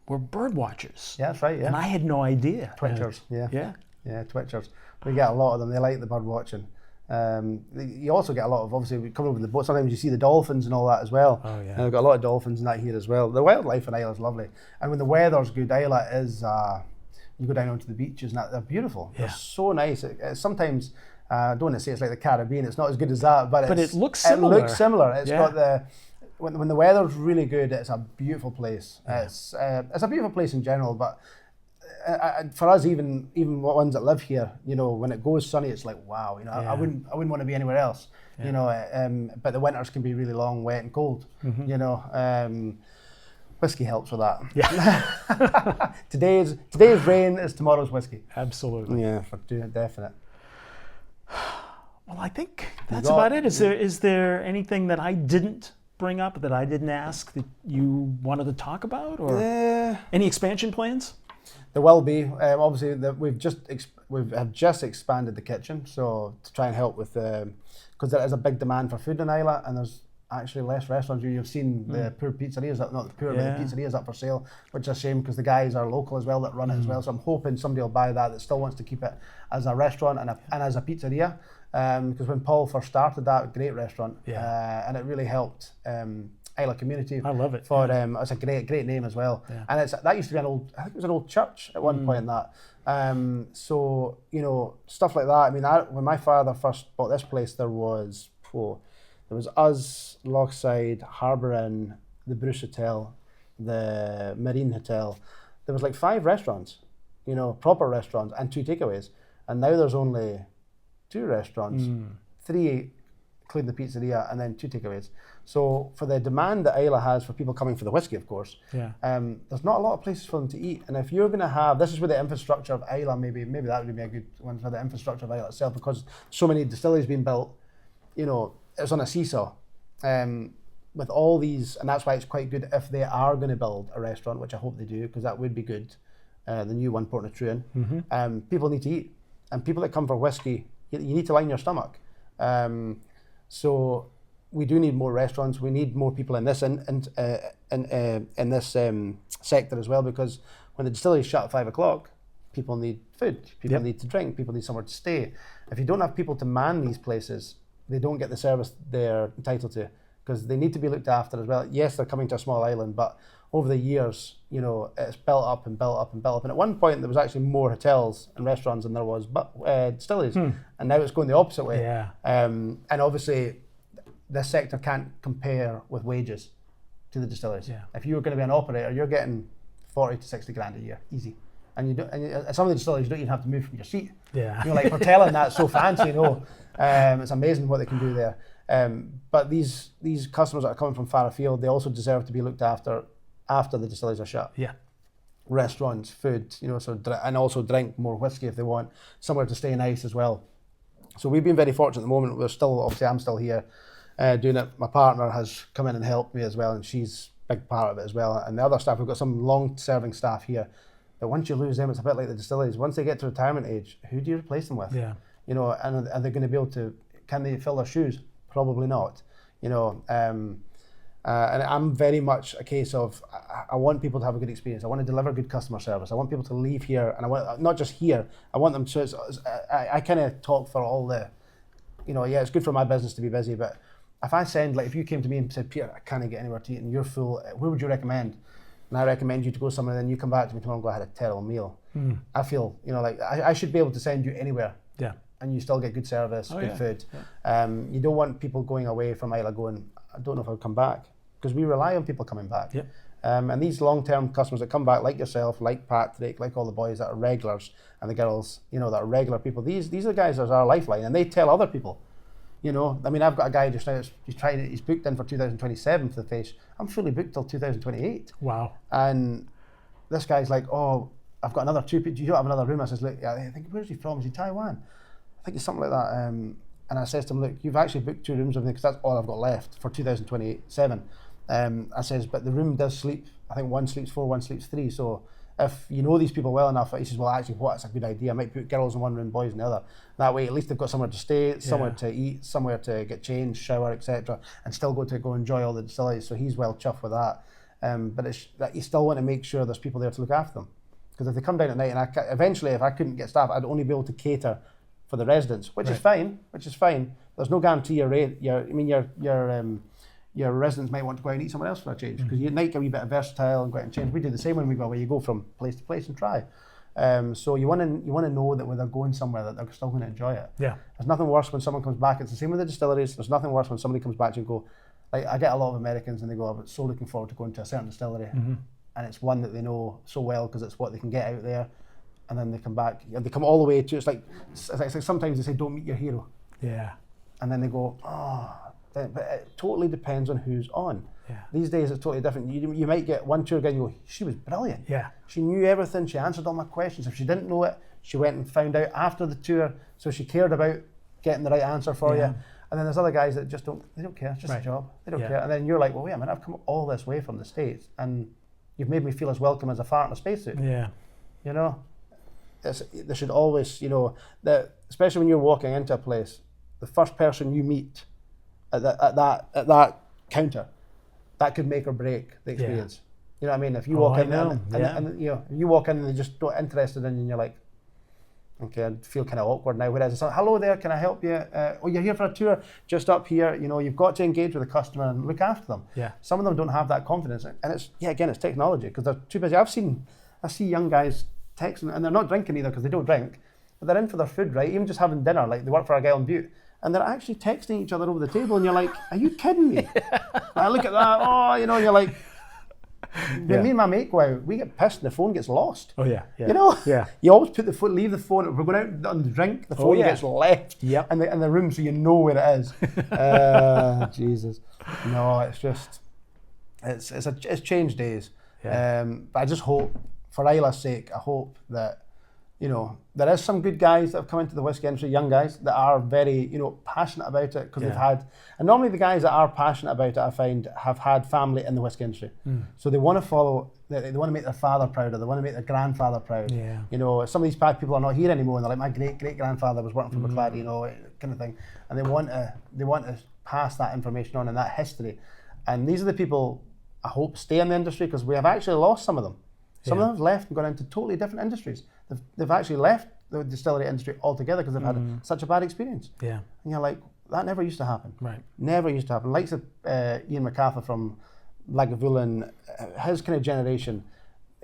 were bird watchers. Yeah, that's right. Yeah. And I had no idea. Twitchers. Yeah, twitchers. We get a lot of them. They like the bird watching. You also get a lot of, obviously, we come over the boat, sometimes you see the dolphins and all that as well. Oh, yeah. And we've got a lot of dolphins and that here as well. The wildlife in Islay is lovely. And when the weather's good, Islay is, you go down onto the beaches and that, they're beautiful. Yeah. They're so nice. It's sometimes, I don't want to say it's like the Caribbean, it's not as good as that, but it looks similar. It looks similar. It's got when the weather's really good, it's a beautiful place. Yeah. It's a beautiful place in general, but for us, even ones that live here, when it goes sunny, it's like, wow, I wouldn't want to be anywhere else, but the winters can be really long, wet and cold, whiskey helps with that. Yeah. Today's rain is tomorrow's whiskey. Absolutely. Yeah, for definite. Well, I think that's about it. Is there anything that I didn't bring up, that I didn't ask, that you wanted to talk about, or any expansion plans? There will be. Obviously, we've just expanded the kitchen, so to try and help with because there is a big demand for food in Islay, and there's actually less restaurants. You've seen the poor pizzerias, not the poor, but the pizzerias up for sale, which is a shame because the guys are local as well that run it as well. So I'm hoping somebody will buy that still wants to keep it as a restaurant and as a pizzeria. Because when Paul first started that, great restaurant, and it really helped Islay community. I love it. It's a great name as well, and that used to be I think it was an old church at one point. So stuff like that. I mean, when my father first bought this place, there was us, Lochside, Harbour Inn, the Bruce Hotel, the Marine Hotel. There was like 5 restaurants, proper restaurants, and 2 takeaways, and now there's only 2 restaurants, 3 including the pizzeria, and then 2 takeaways. So for the demand that Islay has for people coming for the whiskey, of course, there's not a lot of places for them to eat. And if you're going to have, this is where the infrastructure of Islay, maybe that would be a good one for the infrastructure of Islay itself, because so many distilleries being built, it's on a seesaw. With all these, and that's why it's quite good if they are going to build a restaurant, which I hope they do, because that would be good. The new one, Port Natruan. People need to eat, and people that come for whiskey, you need to line your stomach. So we do need more restaurants. We need more people in this in this sector as well, because when the distillery shut at 5 o'clock, people need food, people need to drink, people need somewhere to stay. If you don't have people to man these places, they don't get the service they're entitled to, because they need to be looked after as well. Yes, they're coming to a small island, but over the years, it's built up and built up and built up. And at one point, there was actually more hotels and restaurants than there was distilleries. And now it's going the opposite way. Yeah. And obviously, this sector can't compare with wages to the distilleries. Yeah. If you were going to be an operator, you're getting 40 to 60 grand a year, easy. And some of the distilleries, you don't even have to move from your seat. Yeah. Like for telling that's so fancy, it's amazing what they can do there. But these customers that are coming from far afield, they also deserve to be looked after the distilleries are shut. Yeah. Restaurants, food, and also drink more whiskey if they want, somewhere to stay nice as well. So we've been very fortunate at the moment. I'm still here doing it. My partner has come in and helped me as well, and she's a big part of it as well. And the other staff, we've got some long-serving staff here. But once you lose them, it's a bit like the distilleries. Once they get to retirement age, who do you replace them with? Yeah. And are they going to be able to? Can they fill their shoes? Probably not. And I'm very much a case of I want people to have a good experience. I want to deliver good customer service. I want people to leave here, and I want not just here. I want them to. I kind of talk for all the, it's good for my business to be busy, but if I send if you came to me and said, Peter, I can't get anywhere to eat, and you're full, where would you recommend? and I recommend you to go somewhere, then you come back to me tomorrow and go, I had a terrible meal. I feel, like I should be able to send you anywhere. Yeah. And you still get good service, good food. Yeah. You don't want people going away from Islay going, I don't know if I'll come back, because we rely on people coming back. Yep. And these long-term customers that come back, like yourself, like Patrick, like all the boys that are regulars, and the girls, that are regular people, these are the guys that are our lifeline, and they tell other people. I mean, I've got a guy just now, he's booked in for 2027 for the face. I'm fully booked till 2028. Wow. And this guy's like, oh, I've got another 2 people, you don't have another room? I says, look, I think, where's he from? Is he Taiwan? I think it's something like that. And I says to him, look, you've actually booked 2 rooms with me because that's all I've got left for 2027. I says, but the room does sleep, I think one sleeps 4, one sleeps 3. So if you know these people well enough, he says, well, actually, that's a good idea. I might put girls in one room, boys in the other. That way, at least they've got somewhere to stay, somewhere to eat, somewhere to get changed, shower, etc., and still go enjoy all the distilleries. So he's well chuffed with that. But it's that you still want to make sure there's people there to look after them. Because if they come down at night, and eventually, if I couldn't get staff, I'd only be able to cater for the residents, which is fine. There's no guarantee your residents might want to go out and eat somewhere else for a change, because you might get a wee bit of versatile and go out and change. We do the same when we go away. You go from place to place and try. So you want to know that when they're going somewhere that they're still going to enjoy it. Yeah. There's nothing worse when someone comes back. It's the same with the distilleries. There's nothing worse when somebody comes back to you and go, like I get a lot of Americans and they go, I'm so looking forward to going to a certain distillery, and it's one that they know so well because it's what they can get out there, and then they come back and they come all the way to. It's like sometimes they say, don't meet your hero. Yeah. And then they go, oh. But it totally depends on who's on. Yeah. These days it's totally different. You might get one tour guide and you go, she was brilliant. Yeah. She knew everything. She answered all my questions. If she didn't know it, she went and found out after the tour. So she cared about getting the right answer for you. And then there's other guys that just don't care. It's just a job. They don't care. And then you're like, well, wait a minute, I've come all this way from the States and you've made me feel as welcome as a fart in a spacesuit. Yeah. There should always, especially when you're walking into a place, the first person you meet at that counter, that could make or break the experience. You know what I mean? If you walk in and you walk in and they're just not interested in you, and you're like, okay, I feel kind of awkward now. Whereas it's like, hello there, can I help you? You're here for a tour, just up here. You've got to engage with the customer and look after them. Yeah. Some of them don't have that confidence, and it's it's technology because they're too busy. I see young guys texting, and they're not drinking either because they don't drink, but they're in for their food, right? Even just having dinner, like they work for a guy in Butte. And they're actually texting each other over the table, and you're like, "Are you kidding me?" I look at that, you're like, when me and my mate go out, we get pissed, and the phone gets lost. Oh yeah. You always leave the phone. If we're going out on the drink, the phone gets left. Yep. In the room, so you know where it is. Jesus. No, it's just, it's changed days. Yeah. But I just hope, for Islay's sake, I hope that. There is some good guys that have come into the whiskey industry, young guys that are very, passionate about it because they've had, and normally the guys that are passionate about it, I find, have had family in the whiskey industry. So they want to follow, they want to make their father proud, or they want to make their grandfather proud. Yeah. Some of these bad people are not here anymore, and they're like, my great-great-grandfather was working for Maclellan, kind of thing. And they want to pass that information on and that history. And these are the people, I hope, stay in the industry, because we have actually lost some of them. Some of them have left and gone into totally different industries. They've actually left the distillery industry altogether because they've had such a bad experience. Yeah. And you're like, that never used to happen. Right. Never used to happen. Like Ian MacArthur from Lagavulin, his kind of generation,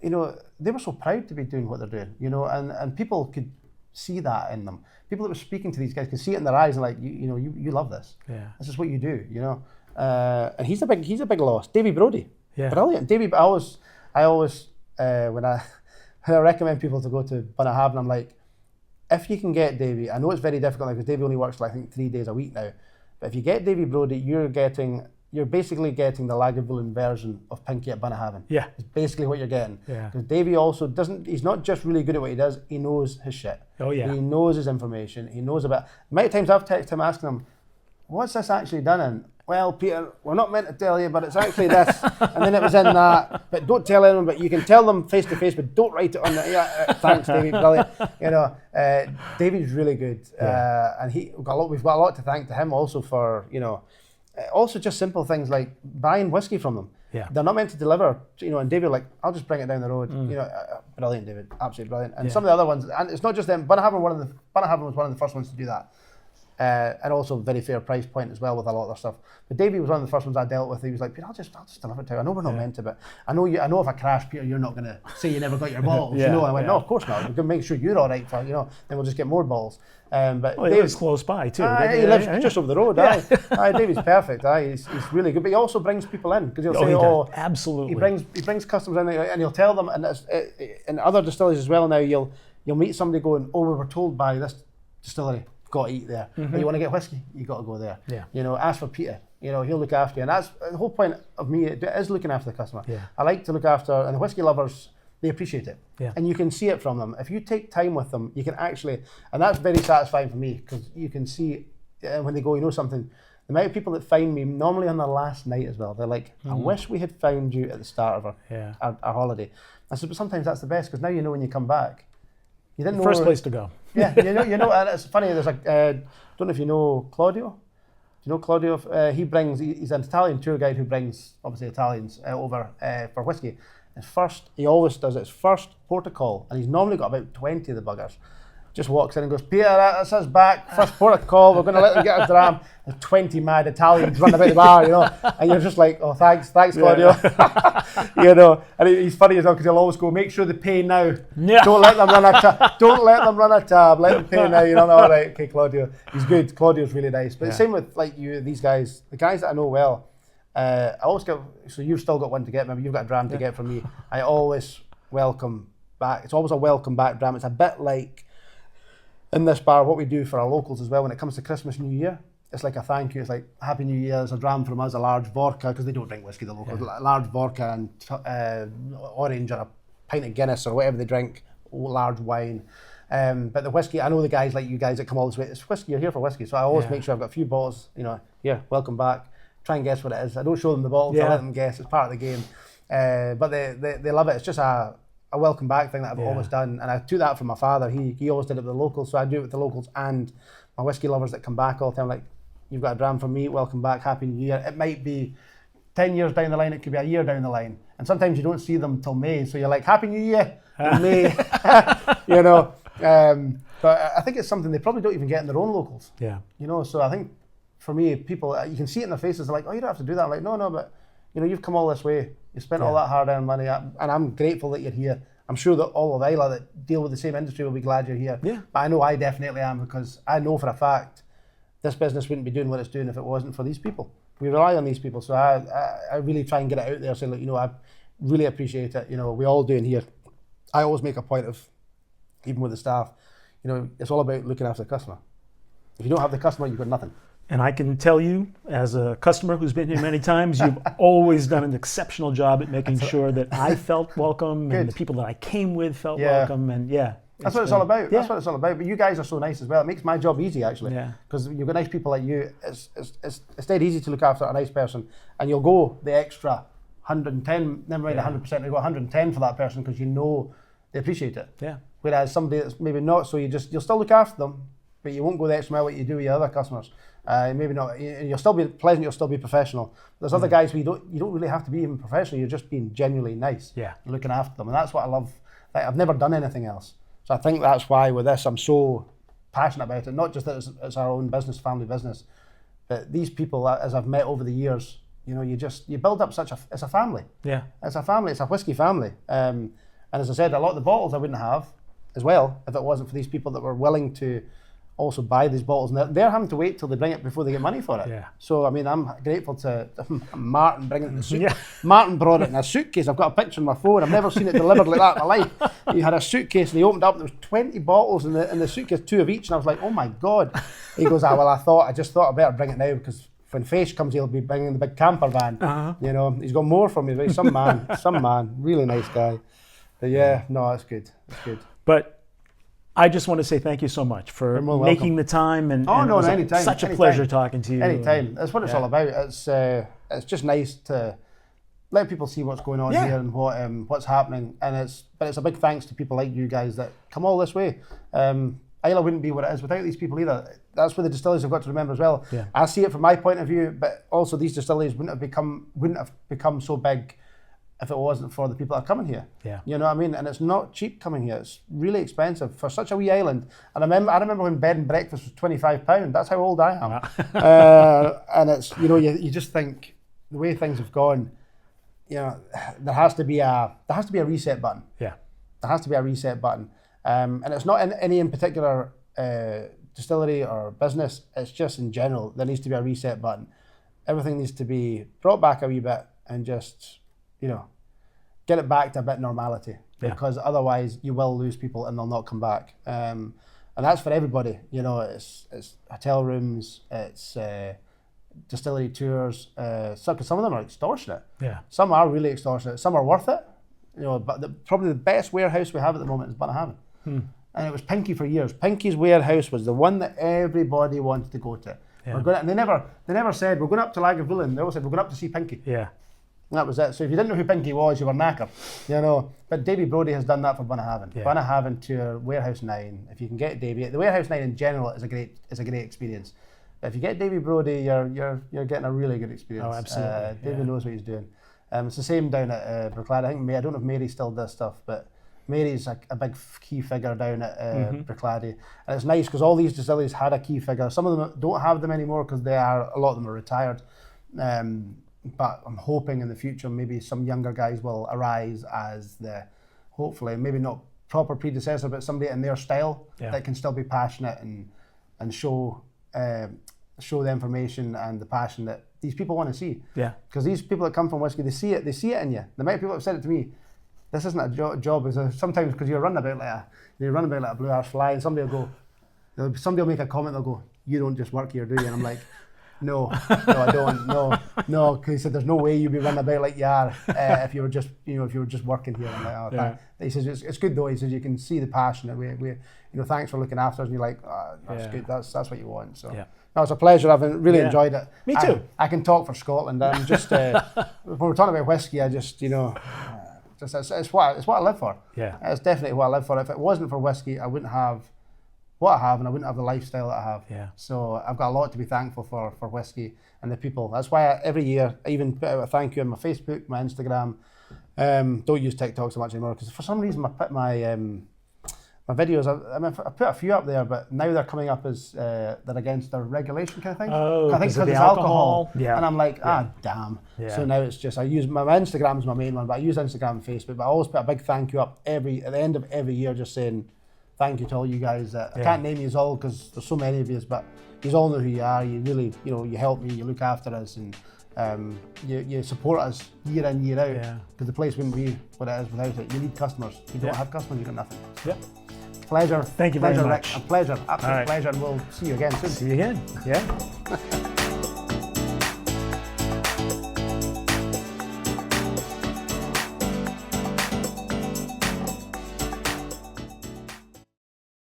they were so proud to be doing what they're doing, and people could see that in them. People that were speaking to these guys could see it in their eyes and like, you love this. Yeah. This is what you do, And he's a big loss. Davy Brodie. Yeah. Brilliant. Davy, I always when I recommend people to go to Bunnahabhain, I'm like, if you can get Davy, I know it's very difficult because Davy only works I think 3 days a week now, but if you get Davy Brodie, you're basically getting the Lagavulin version of Pinky at Bunnahabhain. Yeah. It's basically what you're getting. Yeah. Because Davy also he's not just really good at what he does, he knows his shit. Oh yeah. He knows his information, he knows about, many times I've texted him asking him, what's this actually done in? Well, Peter, we're not meant to tell you, but it's actually this, and then it was in that. But don't tell anyone. But you can tell them face to face, but don't write it on the. Yeah, thanks, David. Brilliant. David's really good, and we've got a lot to thank to him also for also just simple things like buying whiskey from them. Yeah, they're not meant to deliver. And David I'll just bring it down the road. Brilliant, David, absolutely brilliant. And some of the other ones, and it's not just them. Bunnahabhain was one of the first ones to do that. and also very fair price point as well with a lot of their stuff. But Davey was one of the first ones I dealt with. He was like, Peter, I'll just deliver it to you. I know we're not meant to, but I know if I crash, Peter, you're not going to say you never got your bottles. You know, I went, no, of course not. We're going to make sure you're all right for, then we'll just get more bottles. But he lives close by too. He lives just over the road. Davey's perfect. He's really good. But he also brings people in because he'll say, absolutely. He brings customers in and he'll tell them, and in other distilleries as well now, you'll meet somebody going, we were told by this distillery, got to eat there. Mm-hmm. You want to get whiskey, you got to go there. Yeah. Ask for Peter. He'll look after you, and that's the whole point of me. It is looking after the customer. Yeah. I like to look after, and the whiskey lovers, they appreciate it. Yeah. And you can see it from them. If you take time with them, you can actually, and that's very satisfying for me because you can see when they go, something. The amount of people that find me normally on their last night as well, they're like, I wish we had found you at the start of our holiday. I said, but sometimes that's the best because now when you come back, you didn't know first place to go. Yeah, and it's funny. There's don't know if you know Claudio. Do you know Claudio? He's an Italian tour guide who brings obviously Italians over for whiskey. He always does it. His first port of call, and he's normally got about 20 of the buggers. Just walks in and goes, Peter, that's us back. First port of call. We're going to let them get a dram. There's 20 mad Italians running about the bar, and you're just like, oh, thanks, Claudio. And he's funny as well because he'll always go, make sure they pay now. Yeah. Don't let them run a tab. Let them pay now. All right, okay, Claudio. He's good. Claudio's really nice. But same with these guys, the guys that I know well. I always get. So you've still got one to get. Maybe you've got a dram to get from me. I always welcome back. It's always a welcome back dram. It's a bit like in this bar, what we do for our locals as well when it comes to Christmas, New Year, it's like a thank you. It's like Happy New Year. There's a dram from us, a large vodka, because they don't drink whiskey, the locals. A large vodka and orange or a pint of Guinness or whatever they drink, large wine. But the whiskey, I know the guys like you guys that come all this way. It's whiskey. You're here for whiskey, so I always make sure I've got a few bottles. Here, welcome back. Try and guess what it is. I don't show them the bottles. I let them guess. It's part of the game. But they love it. It's just a welcome back thing that I've always done, and I took that from my father. He always did it with the locals, so I do it with the locals and my whiskey lovers that come back all the time. Like, you've got a dram from me, welcome back, Happy New Year. It might be 10 years down the line, it could be a year down the line, and sometimes you don't see them till May, so you're like, Happy New Year in May. But I think it's something they probably don't even get in their own locals. So I think for me, people, you can see it in their faces. They're like, oh, you don't have to do that. I'm like, no, but you've come all this way. You spent all that hard-earned money, and I'm grateful that you're here. I'm sure that all of Islay that deal with the same industry will be glad you're here. Yeah. But I know I definitely am, because I know for a fact this business wouldn't be doing what it's doing if it wasn't for these people. We rely on these people, so I really try and get it out there. Say, look, I really appreciate it. We all do in here. I always make a point of, even with the staff, it's all about looking after the customer. If you don't have the customer, you've got nothing. And I can tell you, as a customer who's been here many times, you've always done an exceptional job at making sure that I felt welcome and the people that I came with felt welcome. And that's what it's all about. That's what it's all about. But you guys are so nice as well. It makes my job easy, actually. Because you've got nice people like you. It's dead easy to look after a nice person, and you'll go the extra 110, never mind 100%. You go 110 for that person because they appreciate it. Whereas somebody that's maybe not, so you'll still look after them, but you won't go the extra mile like you do with your other customers. Maybe not. You'll still be pleasant. You'll still be professional. There's other guys who you don't really have to be even professional. You're just being genuinely nice. You're looking after them, and that's what I love. I've never done anything else, so I think that's why with this I'm so passionate about it. Not just that it's our own business, family business, but these people, as I've met over the years, you build up it's a family. It's a family. It's a whiskey family. And as I said, a lot of the bottles I wouldn't have as well if it wasn't for these people that were willing to also buy these bottles, and they're having to wait till they bring it before they get money for it. So I mean, I'm grateful to Martin bringing it in the suitcase. Martin brought it in a suitcase. I've got a picture on my phone. I've never seen it delivered like that in my life. He had a suitcase and he opened up. There was 20 bottles in the suitcase, 2 of each, and I was like, oh my god. He goes, well, I just thought I better bring it now because when Faith comes, he'll be bringing the big camper van. He's got more for me. Right? Some man, really nice guy. But it's good. It's good. But I just want to say thank you so much for making the time, and anytime. Such a pleasure talking to you. Anytime. That's what it's all about. It's just nice to let people see what's going on here and what's happening, and it's a big thanks to people like you guys that come all this way. Islay wouldn't be what it is without these people either. That's where the distilleries have got to remember as well. I see it from my point of view, but also these distilleries wouldn't have become so big if it wasn't for the people that are coming here. Yeah. You know what I mean? And it's not cheap coming here. It's really expensive for such a wee island. And I remember when bed and breakfast was £25. That's how old I am. And it's, you know, you just think the way things have gone, you know, there has to be a reset button. Yeah. There has to be a reset button. And it's not in any in particular distillery or business. It's just in general, there needs to be a reset button. Everything needs to be brought back a wee bit and just, you know, get it back to a bit of normality, because otherwise you will lose people and they'll not come back. And that's for everybody. You know, it's hotel rooms, it's distillery tours. Some of them are extortionate. Yeah. Some are really extortionate. Some are worth it. You know, but probably the best warehouse we have at the moment is Bunnahabhain. And it was Pinky for years. Pinky's warehouse was the one that everybody wanted to go to. Yeah. We're going to, and they never said we're going up to Lagavulin. They always said we're going up to see Pinky. Yeah. And that was it. So if you didn't know who Pinky was, you were knackered. You know. But Davy Brodie has done that for Bunnahabhain. Yeah. Bunnahabhain tour, Warehouse 9. If you can get Davy, the Warehouse 9 in general is a great experience. If you get Davy Brodie, you're getting a really good experience. Oh, absolutely. Davy knows what he's doing. It's the same down at Bricklady. I don't know if Mary still does stuff, but Mary's a big key figure down at Bricklady. And it's nice because all these distilleries had a key figure. Some of them don't have them anymore because a lot of them are retired. But I'm hoping in the future maybe some younger guys will arise as hopefully, maybe not proper predecessor, but somebody in their style that can still be passionate and show the information and the passion that these people want to see. Yeah. Because these people that come from whiskey, they see it in you. The amount of people that have said it to me, this isn't a job. Sometimes because you're running about like a blue arse fly, and somebody will make a comment. They'll go, "You don't just work here, do you?" And I'm like, No, I don't. No, because he said there's no way you'd be running about like you are if you were just working here. I'm like, oh, yeah. He says it's good though. He says you can see the passion. We thanks for looking after us. And you're like, oh, that's good. That's what you want. So. Yeah. No, it's a pleasure. I've really enjoyed it. Me too. I can talk for Scotland. I'm just when we're talking about whiskey, I just it's what I live for. Yeah, it's definitely what I live for. If it wasn't for whiskey, I wouldn't have what I have, and I wouldn't have the lifestyle that I have. Yeah. So I've got a lot to be thankful for whiskey and the people. That's why every year I even put out a thank you on my Facebook, my Instagram. Don't use TikTok so much anymore because for some reason I put my videos. I put a few up there, but now they're coming up as they're against the regulation kind of thing. Oh, I think because it's alcohol. Yeah. And I'm like, damn. Yeah. So now it's just I use my Instagram's my main one, but I use Instagram and Facebook. But I always put a big thank you up at the end of every year, just saying thank you to all you guys. I can't name you all because there's so many of you, but you all know who you are. You really, you help me, you look after us, and you support us year in, year out. Because the place wouldn't be what it is without it. You need customers. If you don't have customers, you got nothing. So. Pleasure. Thank you very much. Rick. A pleasure. Absolute pleasure. And we'll see you again soon. See you again. Yeah.